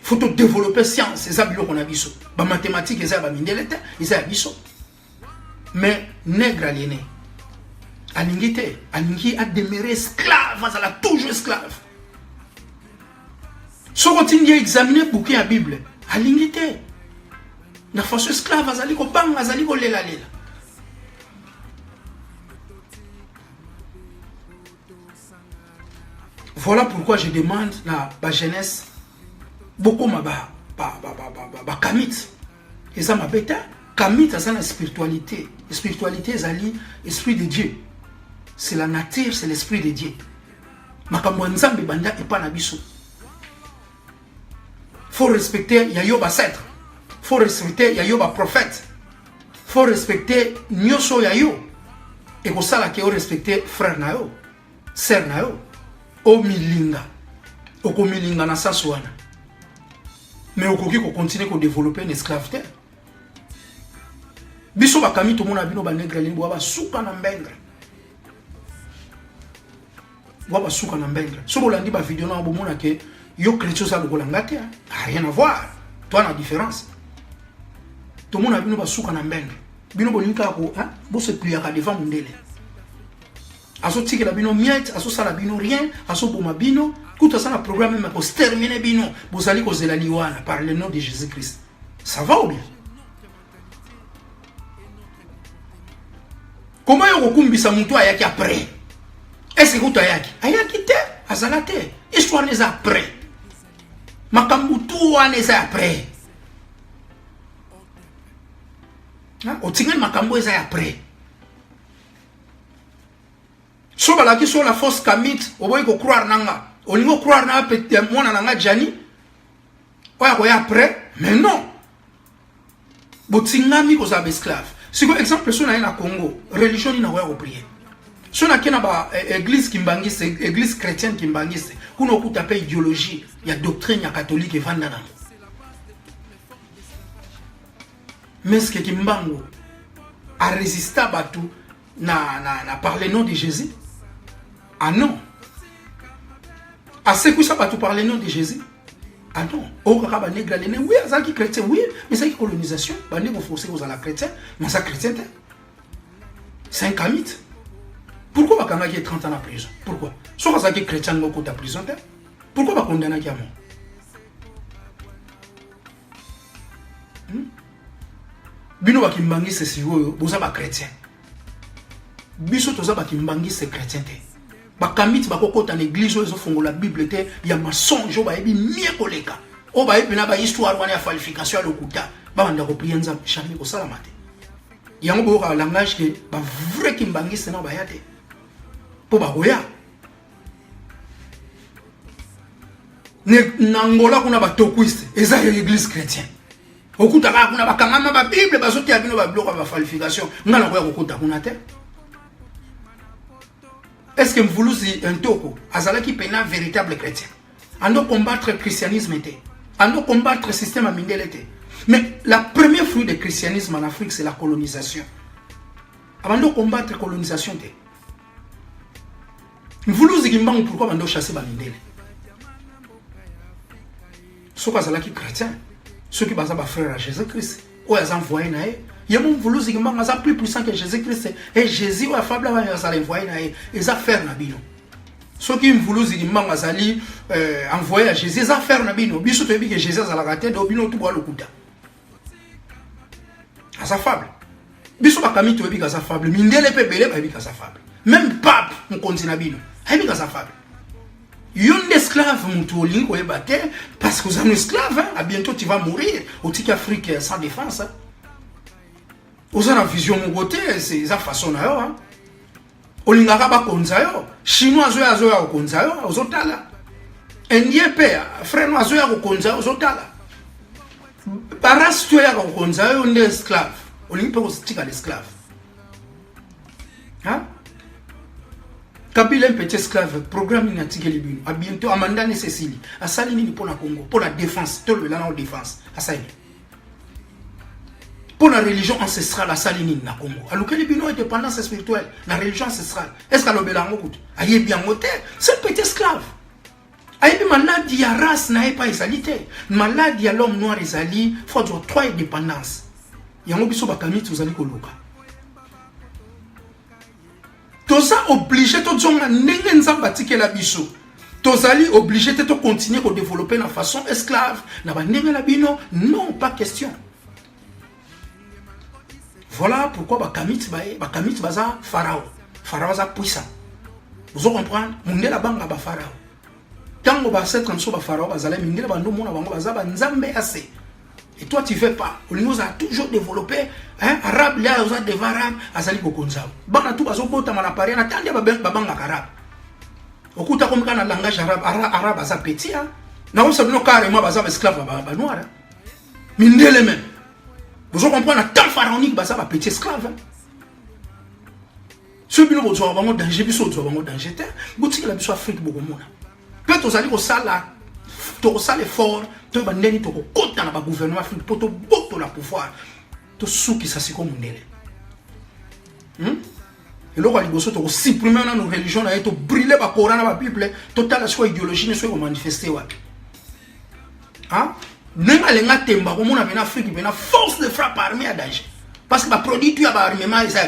Faut te développer science, c'est ça qu'on a biso. Ba mathématiques et ça ba mindelete, et ça biso. Mais nègre aliéné. Alingité, alingi a demeuré esclave, ça l'a toujours esclave. Si on continue à examiner bouquin la Bible, alingité. Na façon esclave, azali ko bang, azali ko lela lela. Voilà pourquoi je demande la jeunesse beaucoup ma kamit. Et ça m'a bêta. Kamit, c'est la spiritualité. La spiritualité, c'est l'esprit de Dieu. C'est la nature, c'est l'esprit de Dieu. Makambo nzambe banda et pas nabiso. Faut respecter Yayoba ancêtre. Faut respecter Yayoba prophète. Faut respecter Nyoso Yayo. Et pour ça, il faut respecter frère Nayo, sœur Nayo. O milinga. Oko milinga na saswana. Mais au koki ko continuer ko développer une esclaveté. Biso bakami to mona bino ba nègre limbo ba suka na mbengre. Ba suka na mbengre. So bolandi ba vidéo na bo mona ke yo chrétien ça lokola ngate a rien à voir. Toi la différence. To mona bino ba suka na mbengre. Bino bolinka ko hein bo se plier ka devant mundele. Aso tiki la bino miette, aso sala bino rien, aso boma bino, tout ça na programme même pour terminer bino, vous allez causer la liwana par le nom de Jésus-Christ. Ça va ou bien? Comment yoko kumbisa mutu ayaki après? Est-ce que tu ayaki? Ayaki te, azalate. Histoire n'est après. Makambutu n'est après. Au tingel makambo est après. So balaki so la force kamit oboy ko croire nanga olingo croire na petit mona nanga jani oya ko ya après mais non botingami ko za esclave si ko exemple so na Congo religion ni na oya ko prier so na kena ba église kimbangiste église chrétienne kimbangiste kuno kuta pe idéologie ya doctrine ya catholique evanda na mais ce que kimbango a résisté à batu na par le nom de Jésus. Ah non. Ah c'est quoi ça pas tout par le nom de Jésus? Ah non. Oh kaka nègre les oui, ça qui chrétien oui, mais ça qui colonisation, ba nègre forcé aux la chrétien, mais ça chrétien. C'est un kamit. Pourquoi ba kanga qui est 30 ans en prison? Pourquoi? Soit ça qui chrétien ngoko ta prison. Pourquoi ba condamner qui à mort? Bino ba kimbangi c'est si vous boza ba chrétien. Biso toza ba kimbangi c'est chrétien te. Ba kamit ba kokota na église ozo fongo la Bible te ya mensonge ba ebi mie koleka. O ba ebi na ba histoire wana ya falsification ya lokuta. Ba banda ko prier nzambe jamais ko sala mate. Yango bo ka langage ke ba vrai kimbangi c'est na ba ya te. Po ba koya. Ne nangola kuna ba tokwiste eza église chrétienne. Okuta ka kuna ba kangama ba Bible ba sotia bino ba bloka ba falsification. Ngala ko ya kokota kuna te. Est-ce que Mvuluzi un toko azala qui peine un véritable chrétien? On doit combattre le christianisme. On doit combattre le système amindel. Mais la première fruit du christianisme en Afrique, c'est la colonisation. On doit combattre la colonisation. Mvuluzi Gimbang, pourquoi on doit chasser Bamindel? Ceux qui sont chrétiens, ceux qui sont frères à Jésus-Christ, ou ils ont envoyé naé. Il y a mon Mvuluzi Gimbang plus puissant que Jésus-Christ. Et Jésus ou la fable là, ils ont envoyé naé. Ils ont fait nabino. Ceux qui Mvuluzi Gimbang azali envoyé à Jésus, ils ont fait nabino. Biso te dit que Jésus a la raté, donc bino tout bois le kuta. À sa fable. Biso bakami to ebi à sa fable. Mindele pe belé ba ebi à sa fable. Même pape on continue bino. Ebi à sa fable. Yon esclave mutuoli ko ebate parce que vous êtes un esclave, hein? À bientôt tu vas mourir. Au tic Afrique sans défense. Hein? Vous avez une vision mon côté, c'est sa façon na yo. Hein? Olingaka ba konza yo. Chinois zo ya konza yo, ozotala. Indien pe frère no zo ya konza yo, ozotala. Paras tu ya konza yo nde esclave. Olingi pe ko tika l'esclave. Hein? Kabila un petit esclave, programme inatique libino. À bientôt, Amanda et Cécilie. À Salini pour la Congo, pour la défense, tout le land défense. À Salini. Pour la religion ancestrale, à Salini, na Congo. Alors que libino est dépendance spirituelle, la religion ancestrale. Est-ce qu'à l'obélango coûte? Aïe bien moté, c'est un petit esclave. Aïe bien maladie à race n'a pas égalité. Maladie à l'homme noir et ali, faut dire trois dépendances. Yango biso bakamit vous allez koloka. Toza obligé to zonga ndenge nzamba tikela biso. Tozali obligé de continuer à développer la façon esclave. Na ba ndenge la bino, non pas question. Voilà pourquoi bakamit baza pharaon. Pharaon za puissant. Vous comprenez? Mundela banga ba pharaon. Tango ba set comme ça ba pharaon bazala mingela ba ndo mona bango baza ba nzambe assez. Et toi, tu ne fais pas. On nous a toujours développé. Hein? Arabe, là, on a des arabes. Azali Kokonza. Bana tout, bazo kota malapari. Natandi babanga arabe. Okuta comme quand le langage arabe, baza petit. Na on sabino carrément baza esclave ba noir. Mindele même. Vous comprenez, tant pharaonique baza ba petit esclave. Ce bino bozo bango danger, biso bozo bango danger. Boutique la biso Afrique beaucoup mona. Peut-être aux alliés au sala. Tu as l'effort, tu as le gouvernement africain pour te botter le pouvoir. Tu as souki ça c'est comme un et là, tu as supprimé nos religions, tu as brûlé le Coran, la Bible, tu as la idéologie, tu as manifesté. Nenga lenga temba comme on a en Afrique, il y a force de frappe armée à danger. Parce que le produit, tu as l'armement et ça.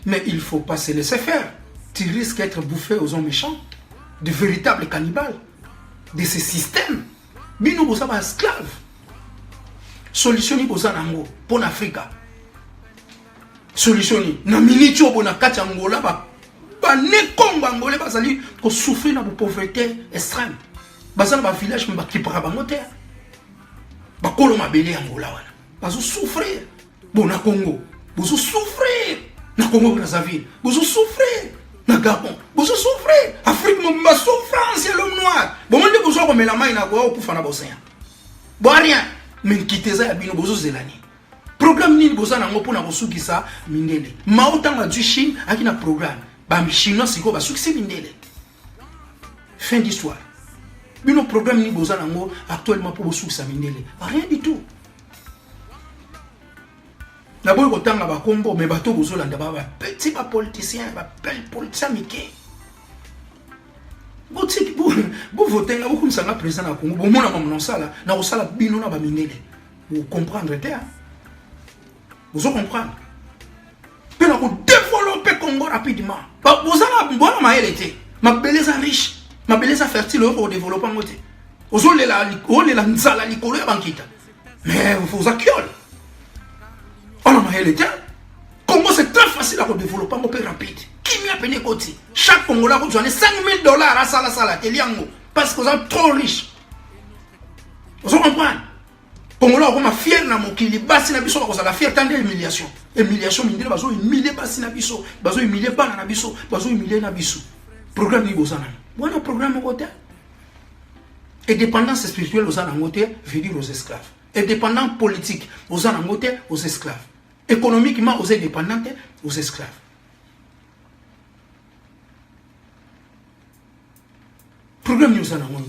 Mais il ne faut pas se laisser faire. Tu risques d'être bouffé aux hommes méchants. De véritables cannibales de ce système. Bino bosa ba esclave. Solutioni bosa nango pour l'Afrique. Solutioni na miniti obona kati Angola ba ne komba ngolé bazali ko souffrir na pauvreté extrême. Bazali ba village ba kipara bango te. Ba kolo mabele Angola wana. Bazo souffrir. Bona Congo. Bozo souffrir. Na Congo Brazzaville. Bozo souffrir. Na Gabon, vous souffrez. Afrique, ma souffrance, c'est l'homme noir. Bon, on dit que vous avez la main pour faire un océan. Bon, rien. Mais quittez ça, vous avez zélani. Programme ni vous avez un pour la ressource qui ça, mindele. Ma autant la du Chine, avec un programme. Bam, chinois, c'est quoi, succès mindele. Fin d'histoire. Mais nos programmes ni vous avez un actuellement pour vous succès mindele. Rien du tout. D'abord, autant la Combo, mais bateau vous avez un petit politicien, un politicien Mickey. Vous votez là, vous comme ça, président à Congo, vous m'en ça là, dans ça la bino na baminele. Vous comprendre, vous comprendre. Mais là, vous développez Congo rapidement. Vous avez un maël été, ma belleza riche, ma belleza fertile au développement. Vous avez la nzala likolo ya bankita. Mais vous accueillez. On a maël été. Congo c'est très facile à développer un peu rapide. Qui m'a peine côté. Chaque Congolais vous donne $5 000 à sala teliango parce que vous êtes trop riche. Vous comprenez? Congolais vous ma fier na mokili basi na biso ba kozala fier tant d'humiliation. Humiliation mindele bazo humilier basi na biso, bazo humilier bana na biso, bazo humilier na biso. Programme ni bozana. Voilà programme côté. Et dépendance spirituelle aux côté veut dire aux esclaves. Et dépendant politique aux côté aux esclaves. Économiquement aux indépendants aux esclaves. Programme nous avons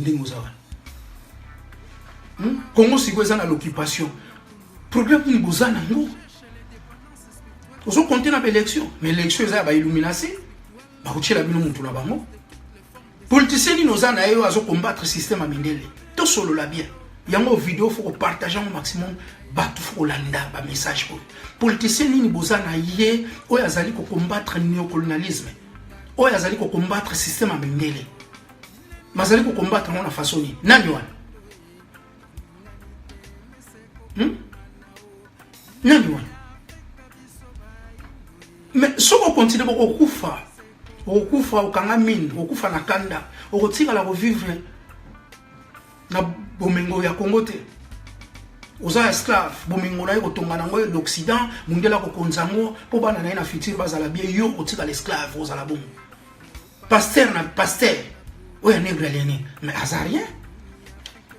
Congo si vous avez l'occupation. Programme nous avons vous comptez dans l'élection, mais l'élection est à illumination. Vous la politiciens nous avons combattre le système à Mindele. Tout solo la bien. Il y a une vidéo, il faut partager au maximum. Il faut un message. Politiciens nous avons combattre le néocolonialisme. Nous avons combattre le système à Mindele. Mais vous allez combattre de la façon ni Nanyuan. Nanyuan. Mais si on continue à okufa, okanga mine, okufa na kanda, okotira la revivre na bomengo ya Congo te. Oza esclave, bomengo na yotonga na ngoy l'Occident, mundela ko konzango, po bana na ina futur bazala bien yo otira l'esclave ozala bon. Pasteur na pasteur. Oui, mais Azarien.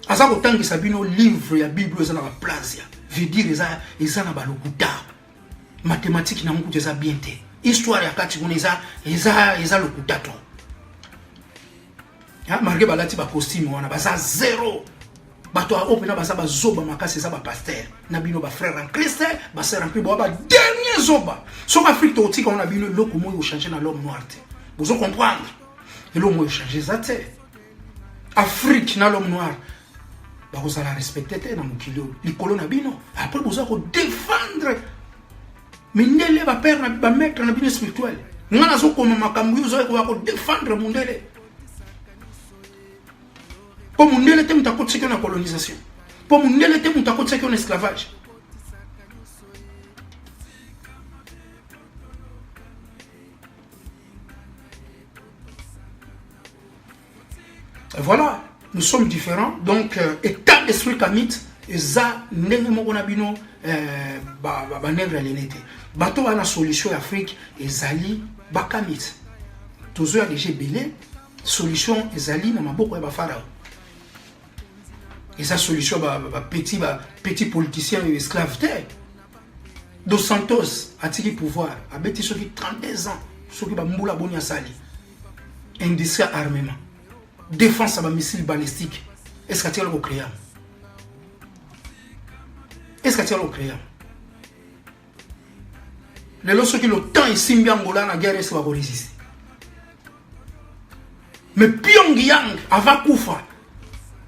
Azar autant que Sabino livre la Bible est dans la place. Veut dire ils ont le mathématiques n'a pas bien. histoire ya kati kuna eza lokuta to marqué balati ba costume wana baza zéro bato opena baza bazoba makasi eza ba pasteur na bino ba frère en Christ ba sœur en Christ ba dernier zoba so Afrique to tika on a bino loko moyo changer na l'homme noir te vous comprendre et l'homme moyo changer ça te Afrique na l'homme noir ba vous allez respecter te na mukilo likolo na bino après vous allez défendre mindele ba père na ba maître na bino spirituel ngana zo ko makambu vous allez ko défendre mundele. Pour mon délai, tu as côté la colonisation. Pour mon délai, tu as côté l'esclavage. Voilà, nous sommes différents. Donc, état d'esprit kamit, et ça, nous avons bateau a la solution Afrique, et zali, bakamit. Toujours déjà belé, solution, et zali, n'a pas beaucoup de pharaon. Et sa solution, petit politicien esclave. Dos Santos a tiré pouvoir, a bêté ceux qui 32 ans, ceux qui ont moula bonia sali. Industrie armement. Défense à missile balistique. Est-ce que tu as le créant? Est-ce que tu as le créant? Les lorsque le temps est si bien Angola, la guerre est résister. Mais Pyongyang, avant Koufa,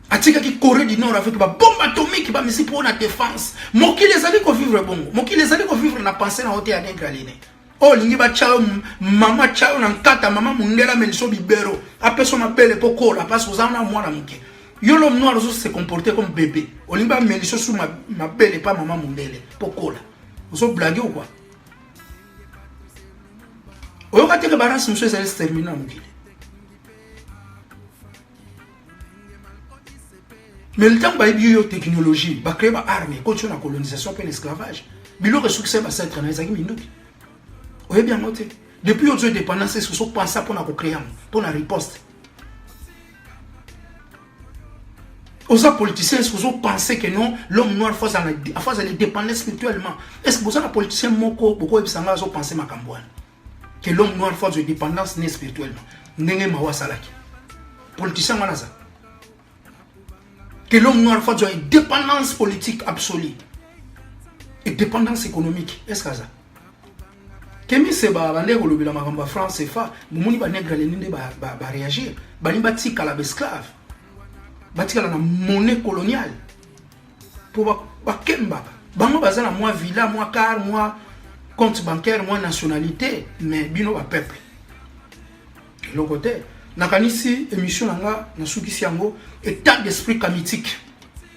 atika ki Corée du Nord avec ba bombe atomique ba misi pour la défense moki les allez ko vivre bongo moki les allez ko vivre na penser na hôtel ya Negraline oh lingi ba chao mama chao na nkata mama mundela meliso bibero apeso mabele pokola parce que vous en a moi la muke yo l'homme noir se comporter comme bébé olingi ba meliso sous mabele pas mama mundele pokola vous blaguez ou quoi oyo kateke balance monsieur ça se terminer muki. Mais le temps où il y a technologie, il créer des armes, continue la colonisation et l'esclavage. Il y a un succès dans cette année. Vous avez bien noté. Depuis que l'indépendance, c'est ce que vous pensez pour créer, pour la riposte. Aux politiciens, est-ce que vous pensez que non, l'homme noir face à l'indépendance spirituellement? Est-ce que vous avez un politicien moko, pourquoi vous pensez que l'homme noir face à l'indépendance n'est spirituellement? N'est pas salaki. Politicien, c'est que l'homme noir fait une dépendance politique absolue et dépendance économique. Est-ce que ça? Kemi se ba bande ko lobela makamba France fa mumuni ba nègre les ninde ba réagir ba ni batika la esclave batika la monnaie coloniale pour ba kemba bango bazana moi villa moi car moi compte bancaire moi nationalité mais bino ba peuple le côté nakanisi émission nanga na sukisi yango état d'esprit kamitique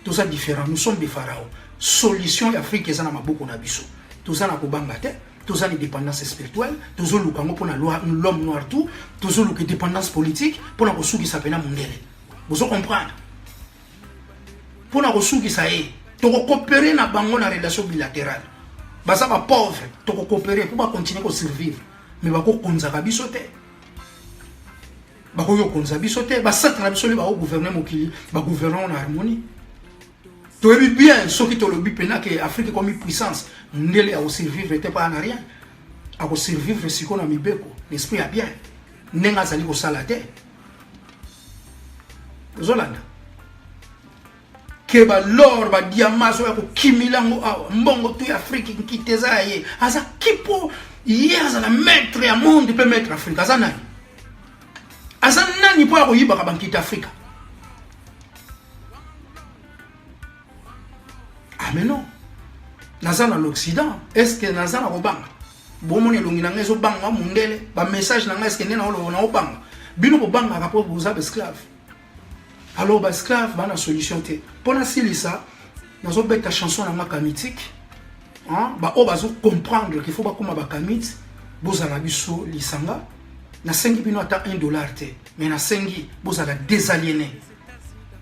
tout ça différent nous sommes des pharaons solution Afrique ezana maboko na biso tout ça na kobanga te tout ça ni dépendance spirituelle tout ça lukango pour l'homme noir tout ça luka dépendance politique pour na kosukisa pena mundele vous comprendre pour na kosukisa to coopérer na bango na relation bilatérale basa ba pauvre to coopérer pour ba continuer ko survivre mais ba ko konzaka biso te bakoyo konza biso te ba sat na biso le ba gouverner mokili ba gouverner en harmonie to ebi bien ce qui to le bipena que Afrique comme puissance ndele a survivre te pas en rien a survivre si qu'on a mi beko l'esprit a bien nenga zali ko sala te zolanda ke ba lor ba diamant so ko kimilango mbongo tu Afrique nkiteza ye asa kipo yeza la maître ya monde peut mettre Afrique asa nani asa nani po ko yiba ka bankita Afrique. Ah mais non. Naza na l'Occident, est-ce que naza na obanga? Bon mon elongi na ngezo banga mundele, ba message na est-ce que nena na obanga? Bino obanga ka po vous avez esclave. Alors ba esclave ba na solution te. Pona silisa, nazo beta chanson na makamitique. Hein? Ba o bazo comprendre qu'il faut ba kuma ba kamit, bozala biso lisanga. Na sengi bino ata $1 te. Mais na sengi bozala désaliéné.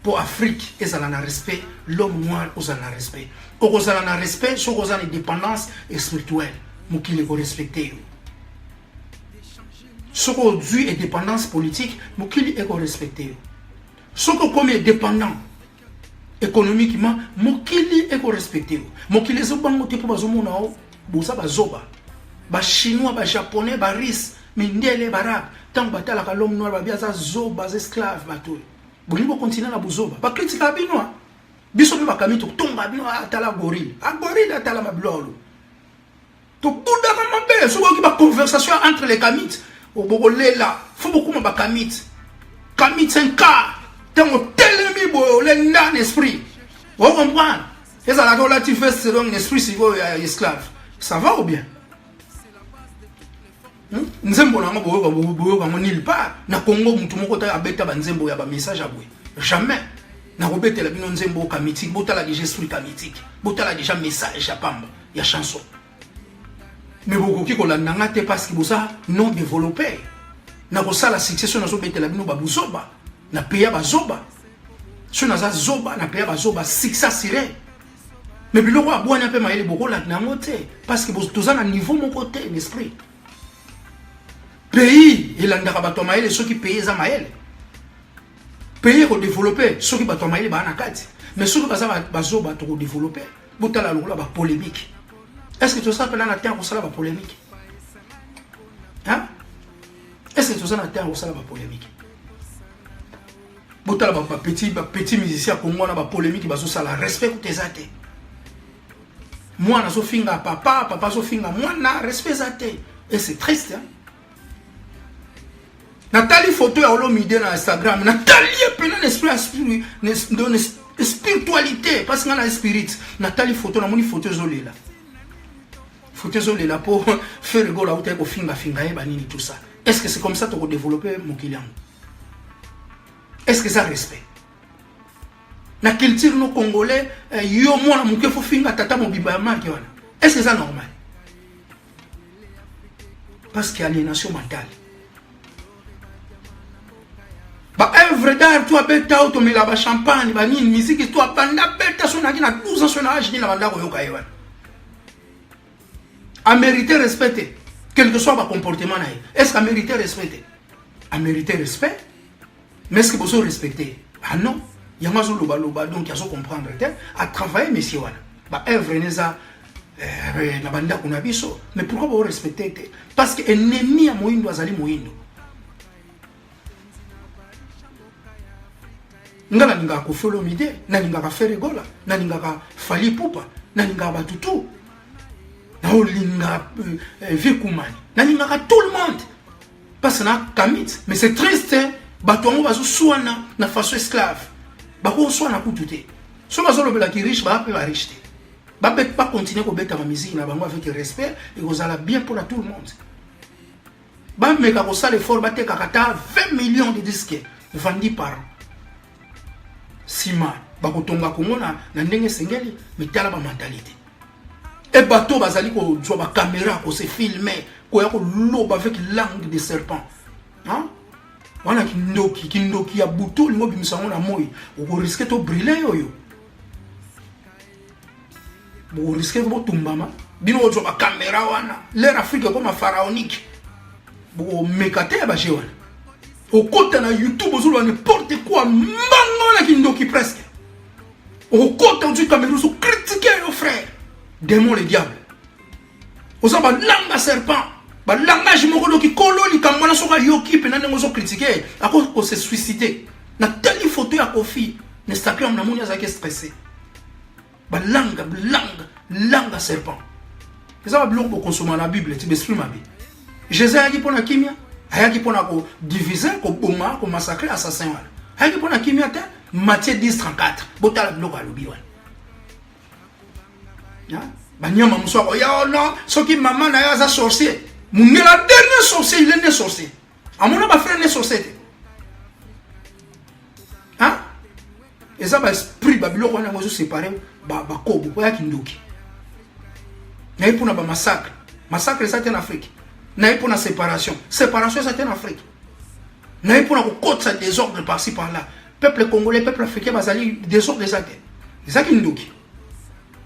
Pour Afrique, ils ont un respect, l'homme noir, ils ont un respect. Ils ont un respect, ils ont une dépendance spirituelle. Ils ont respecté. Ce qui ont dû une dépendance politique, ils ont respecté. Ce qui ont été dépendant économiquement, ils ont respecté. Ils ont respecté. ba chinois, ba japonais, ba russe, mindele barab, tant batala ka l'homme noir ba bia za zoba esclave bato. Bonibo continuer na buzoba. Ba critique bino. Biso ba kamito tomba bino atala gorille. A gorille atala mablolo. To buda ka mabe, so ki ba conversation entre les kamites. O boko lela, faut beaucoup ba kamite. Kamite c'est un cas. Tant o telemi bo le nan esprit. Vous comprenez? Et ça la là tu fais selon l'esprit si vous esclave. Ça va ou bien? Nzembo na boyo ka monil pas na Congo mutu moko ta abeta ba nzembo ya ba message abwe. Jamais. Na robetela bino nzembo ka mythique, botala déjà esprit ka mythique. Botala déjà message ya pamba, ya chanson. Mais beaucoup qui ko la nangate parce que bosa non développé. Na ko sala succession na so betela bino ba buzoba, na peya ba zoba. So na za zoba na peya ba zoba succès siré. Mais biloko abwana pe maele boko la nangote parce que bosa tozana niveau mon côté l'esprit. Pays, il a ndabato maele ceux qui payent za maele. Pays ko développer ceux qui bato maele ba nakati. Mais ceux qui baza bazo bato ko développer, botala lokola ba polémique. Est-ce que tu sais que là na terre ko sala ba polémique? Hein? Est-ce que tu sais na terre ko sala ba polémique? Botala ba petit musicien congolais ba polémique bazo sala respect ko tes até. Moi na so finga papa so finga moi na respect zate. Et c'est triste hein. Nathalie photo ya olomide na Instagram, Nathalie pena esprit spiritualité parce que na spirit. Nathalie photo na moni photo zolela. Photo zolela pour faire rigolo ou te ko finga e banini tout ça. Est-ce que c'est comme ça que tu développer mon client? Est-ce que ça respect? Na culture no congolais yo mwana muke fo finga tata mo biba marque wana. Est-ce que ça normal? Parce qu'il y a aliénation mentale. Ba œuvre d'art toi beta auto mais la champagne ba ni musique toi banda beta son na 12 ans son âge ni la banda ko yoka yewan. A mériter respecter quel que soit votre comportement naï. Est-ce qu'à mériter respecter? À mériter respect? Mais est-ce que vous respecter? Ah non. Il y a mazo loba donc il y a so comprendre à travailler monsieur wana. Ba œuvre neza na banda kuna biso mais pourquoi vous respecter? Parce que ennemi à moindo azali moindo. Ngala ninga ko follow mide, na ninga ka faire gola, na ninga ka fali pupa, na ninga ba tutu. Na olinga vekumani, na ninga ka tout le monde. Parce na kamit, mais c'est triste, batongo bazo soana na façon esclave. Ba ko soana kutute. So bazo lobela ki riche ba pe ba riche. Ba bet pas continuer ko beta ma musique na bango avec respect et ko zala bien pour tout le monde. Ba meka ko sala effort ba te kakata 20 millions de disques vendus par an. Sima bakotonga kongo na ndenge sengeli mitala ba mentalité et bateau bazali ko zwa ba caméra ko se filmer ko ya ko loba avec langue de serpent hein wana kindoki ya buto lingo bimisango na moi ko risquer to brûler yoyo bo risquer bo tumbama bino zwa ba caméra wana l'ère Afrique comme pharaonique bo mekate ba jewana au côté na YouTube on n'importe quoi mango na kindoki presque au côté on dit caméra so critiquer nos frères démon le diable on ça ba langa serpent ba langage moko do ki kololi kamona so ka yoki pe na ngo so critiquer à cause qu'on se suicider na telle photo ya Kofi Instagram na moni azaki stressé ba langa serpent ça va bloquer pour consommer la Bible tu m'exprimes ma vie Jésus a dit pour la kimia ayaki pona ko diviser ko boma ko massacrer assassin wala ayaki pona kimia te Matthieu 10:34 botala biloko alobi wana ya banyama musoko ya non soki maman na ya za sorcier mungela dernier sorcier il est né sorcier amona ba frère né sorcier hein et ça ba esprit ba biloko wana ngozo séparer ba kobo ko yaki ndoki na ipona ba massacre ça en Afrique. N'a pour la séparation c'est en Afrique. N'a pour la côte ça désordre par-ci par-là. Peuple congolais, peuple africain, bazali désordre des actes. Les actes kindoki.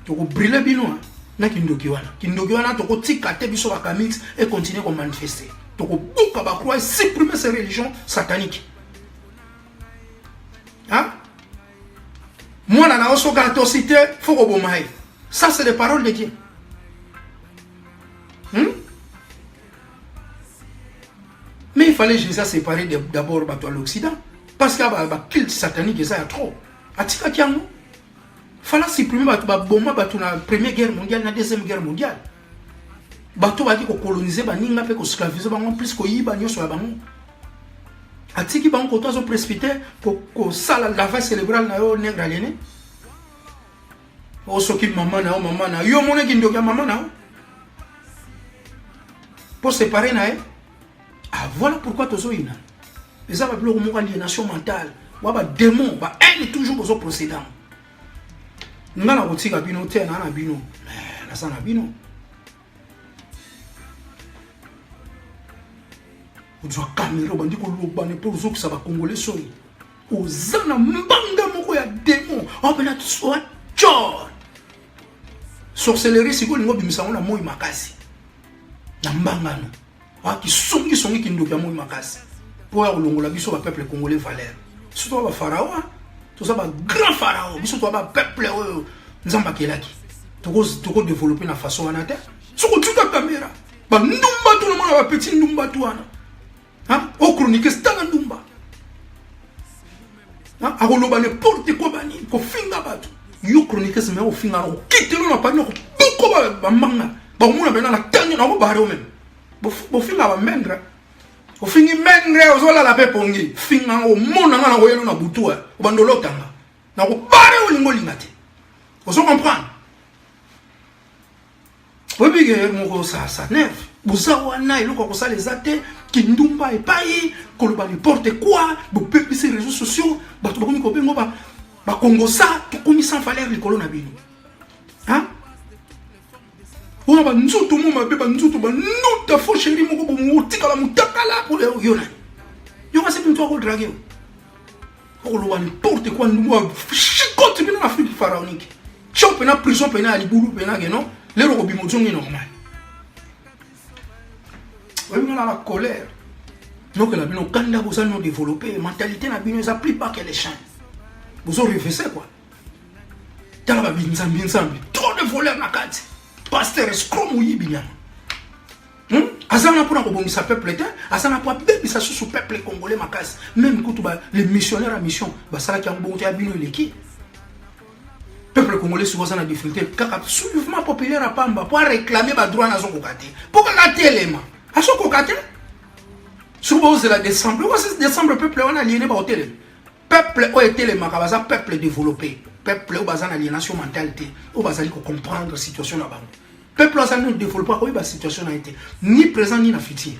Tu peux brûler bino na kindoki wana. Kindoki wana tu peux tikate biso ba kamix et continuer à manifester. Tu peux buka ba croire supprimer ces religions sataniques. Hein? Moi na oso gatosité faut ko bomaï. Ça c'est les paroles de Dieu. fallait déjà séparer d'abord à l'Occident. Parce qu'il y a un culte satanique, ça y a trop. Atika Kiango. Il fallait supprimer la Première Guerre mondiale, la Deuxième Guerre mondiale. Bato va dire qu'on coloniser, qu'on esclaviser, plus qu'on y va sur la banque. Atiki banque qu'on a précipité, qu'on sale la vache cérébrale na yo nègre aliéné. O soki maman na yo mon qui ndoka maman na. Pour séparer na. Ah voilà pourquoi tozo ina. Les avons appelé au aliénation mentale. Wa ba démon, ba haine toujours aux procédants. Ngana botika bino te na bino. Na sana bino. Vous avez caméra, vous avez dit que vous avez dit que ça va congolais soy. Vous avez mbanga ya démon. On peut être soit John. Sorcellerie, c'est quoi le mot de Missaon la moi makasi. Na mbanga no. Ah qui songi qui ndoka moi makasi. Pour ya longola biso ba peuple congolais valeur. Surtout ba pharaon, tout ça ba grand pharaon, biso to ba peuple nzamba kelaki. Toko développer na façon wana te. Soko tuta caméra. Ba ndumba tout le monde ba petit ndumba tout wana. Au chronique, c'est un ndumba. A roloba n'importe quoi bani, ko finga batu. Yo chronique c'est mais au finga on quitte le na pas no ko ba manga. Ba muna bena na tanya na ko bare même. Bo finga ba mendre. Ko fingi mendre ozola la pepongi. Finga o mona nga na ko yelo na butu o bandolo tanga. Na ko bare o lingo lingati. Vous comprenez? Oui, bien, mon ça nerve. Vous avez les athées qui n'ont pas épaillé, qu'on va n'importe quoi, vous peuplez ces réseaux sociaux, vous avez Congo ça, tout comme sans valeur les colons abîmés. Hein? On a nous tout le monde, nous tout nous ta faux chérie, mon tika la mutakala pour les yona. Yona c'est une toi au draguer. On va n'importe quoi, nous chicote dans l'Afrique pharaonique. Chop na prison pena aliboulou pena non, les robimons sont normal. Oui, on a la colère. Donc, la bino, quand vous avez développé, la mentalité n'a pas plus pas que les champs. Vous avez fait ça, quoi. Trop de voleurs na carte. Pasteur escroc mouillé bien. Azana pour un sa peuple, Azana pour bébé sa sous peuple congolais ma casse. Même quand les missionnaires à mission, ça qui a un bon à bino l'équipe. Peuple congolais souvent dans la difficulté. Car soulèvement populaire à Pamba pour réclamer le droit à son côté. Pour que l'élément. À son côté, souvent c'est la décembre. C'est décembre, peuple on a aliéné par hôtel. Peuple a été le macabaza, peuple développé. Peuple au bazar aliénation mentalité. Au bazar il faut comprendre la situation là-bas. Peuple a ne développe pas la situation a été ni présent ni na futur.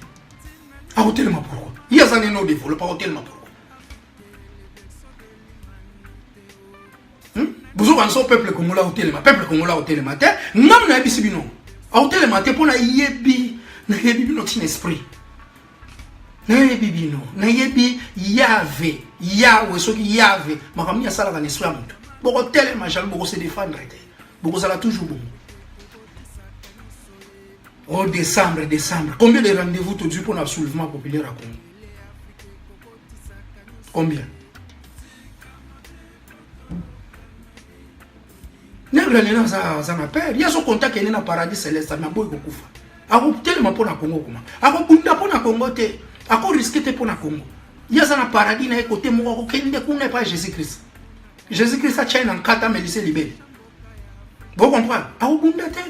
À hôtel ma pourquoi. Il y a des non développe pas hôtel ma pourquoi. Vous avez un peuple comme là hôtel ma peuple comme là hôtel ma terre. Non na bisi bino. À hôtel ma terre pour na yebi. Na yebi bino tin esprit. Na yebi bino. Na yebi yave. Yahweh soki yave. Makami ya sala ka esprit à mutu. Boko tele ma jalo boko se défendre te. Boko sala toujours bon. Oh décembre. Combien de rendez-vous tu dis pour un soulèvement populaire à Congo? Combien? Nègre ça m'appelle. Il y a son contact qui est dans le paradis céleste. Mais boy kokufa. Ako tellement pour na Congo comment? Ako bunda pour na Congo te. Ako risqué te pour na Congo. Il y a un paradis na côté mo ko kende ko n'est pas Jésus-Christ. Jésus-Christ a tient en 4 ans mais lycée libéré. Vous comprenez? Ako bunda te.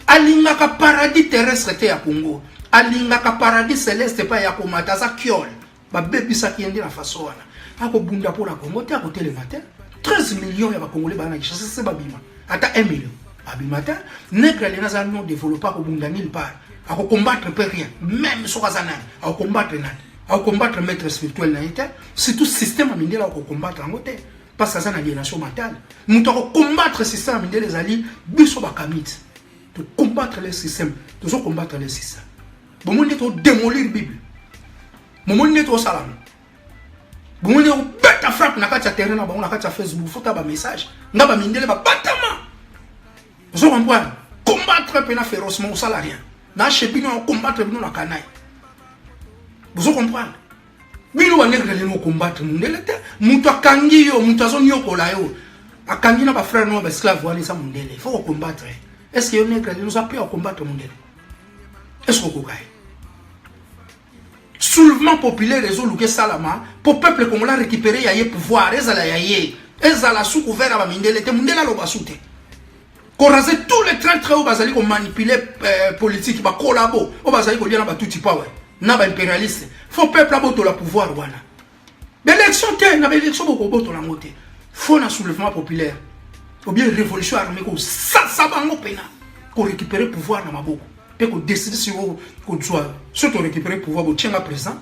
Alinga ka paradis terrestre te ya Congo. Alinga ka paradis céleste pa ya komata za kiol. Ba bebi sa kiende na façon wana. Ako bunda pour na Congo te ako tele matin. 13 millions ya ba Congolais ba na kishasa c'est babima. Ata 1 million. Babimata, nègre les nazar non développé au bunda nulle part. À combattre peu rien. Même sur Azana. À combattre nan. À combattre maître spirituel na été. C'est tout système à miner là pour combattre en côté. Parce que ça n'a aliénation mentale. Nous devons combattre le système à miner les alliés. Biso bakamit. De combattre le système. Nous devons combattre le système. Bon, on est au démolir la Bible. Bon, on est au salam. Bon, on est au bête à frappe. Na kacha terrain na ba on a kacha Facebook. Faut taper message. Na ba miner ba batama. Vous comprenez? Combattre pena férocement au salarié. Na chebino combattre bino na kanai. Vous comprenez? Bino ba nègre les no combattre mundele te. Muto akangi yo, muto azoni yo kola yo. Akangi na ba frère no ba esclave wali sa mundele. Faut combattre. Est-ce que yo nègre les nous a pu combattre mundele? Est-ce que vous soulèvement populaire résolu salama pour peuple congolais récupérer yaye pouvoir ezala yaye ezala sous couvert à mindele te mundela lo basute ko raser tous les traîtres au bazali ko manipuler politique ba collabo au bazali ko liana ba tuti power na ba impérialiste faut peuple aboto la pouvoir wana l'élection te na élection ko boto la ngote faut na soulèvement populaire ou bien révolution armée ko ça bango pena ko récupérer pouvoir na maboko pe ko décider si vous ko soit surtout récupérer pouvoir bo tienga présent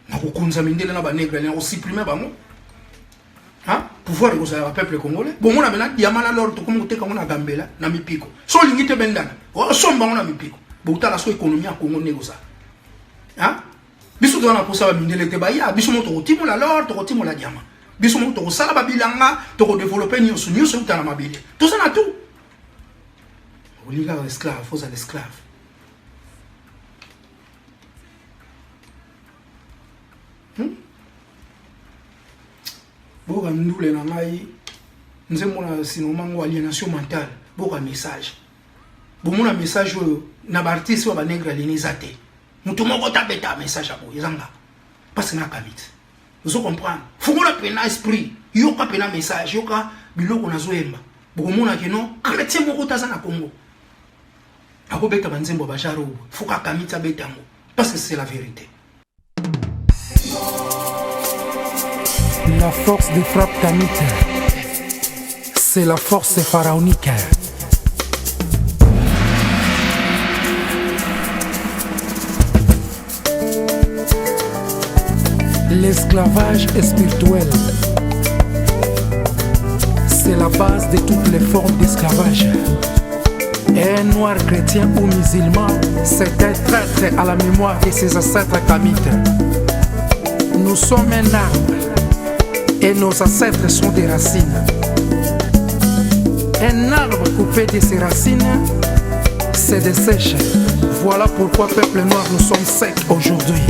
na ko konza mindele na ba nègre na ko supprimer bango hein pouvoir ko za peuple congolais bon mona mena diamala lor to comme te kamona gambela na mipiko so lingite bendana o so bango na mipiko bo utala so économie a Congo négoza hein biso to na posa ba mindele te ba ya biso moto ko timola lor to ko timola diama biso moto ko sala ba bilanga to ko développer nyonso utana mabile tout ça na tout oliga esclave faut ça l'esclave. Boka ndule na ngai nzemona sinomango aliénation mentale boka message bomona message na artiste wa banegra linizate mutu moko tabeta message abo ezanga parce na kamit vous comprendre fungola pena esprit yoka pena message yoka biloko nazoyemba bokomona ke non chrétien moko taza na Congo akobeta banzembo bajaro fuka kamita betango parce que c'est la vérité. La force des frappes kamites, c'est la force pharaonique. L'esclavage est spirituel. C'est la base de toutes les formes d'esclavage. Un noir chrétien ou musulman, c'est un traître à la mémoire de ses ancêtres kamites. Nous sommes un arbre. Et nos ancêtres sont des racines. Un arbre coupé de ses racines, c'est dessèche. Voilà pourquoi peuple noir nous sommes secs aujourd'hui.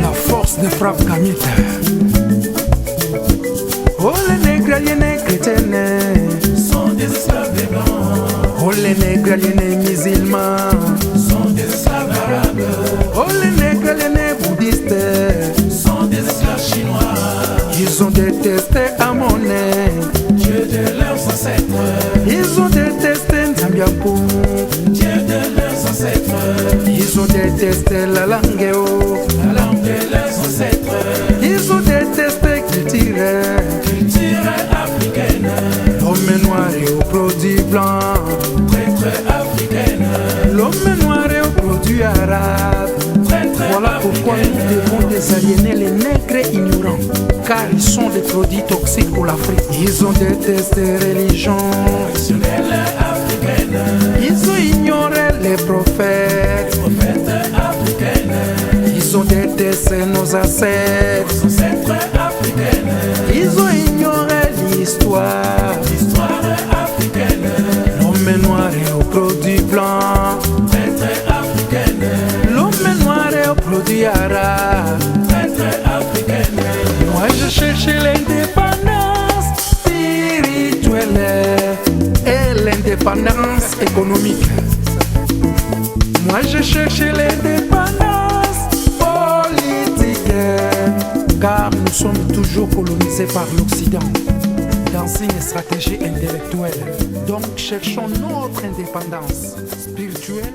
La force de frappe kamite. Oh les nègres aliénés chrétiens sont des esclaves des blancs. Oh les nègres aliénés musulmans sont des esclaves arabes. Oh les nègres aliénés bouddhistes sont des esclaves chinois. Ils ont détesté Amoné, Dieu de leurs ancêtres. Ils ont détesté Nzambiapo, Dieu de leurs ancêtres. Ils ont détesté la langue la langue de leurs ancêtres. Ils ont détesté culture africaine. L'homme noir et au produit blanc, traître africaine. L'homme noir et au produit arabe. Voilà pourquoi nous devons désaliéner les nègres ignorants, car ils sont des produits toxiques pour l'Afrique. Ils ont détesté religion africaine. Ils ont ignoré les prophètes africaines. Ils ont détesté nos ancêtres africaines. Ils ont ignoré l'histoire africaine. L'homme noir est au produit blanc, africaine. L'homme noir est au produit arabe, africaine. Moi je cherche l'indépendance spirituelle et l'indépendance économique. Moi je cherche l'indépendance politique, car nous sommes toujours colonisés par l'Occident dans une stratégie intellectuelle. Donc cherchons notre indépendance spirituelle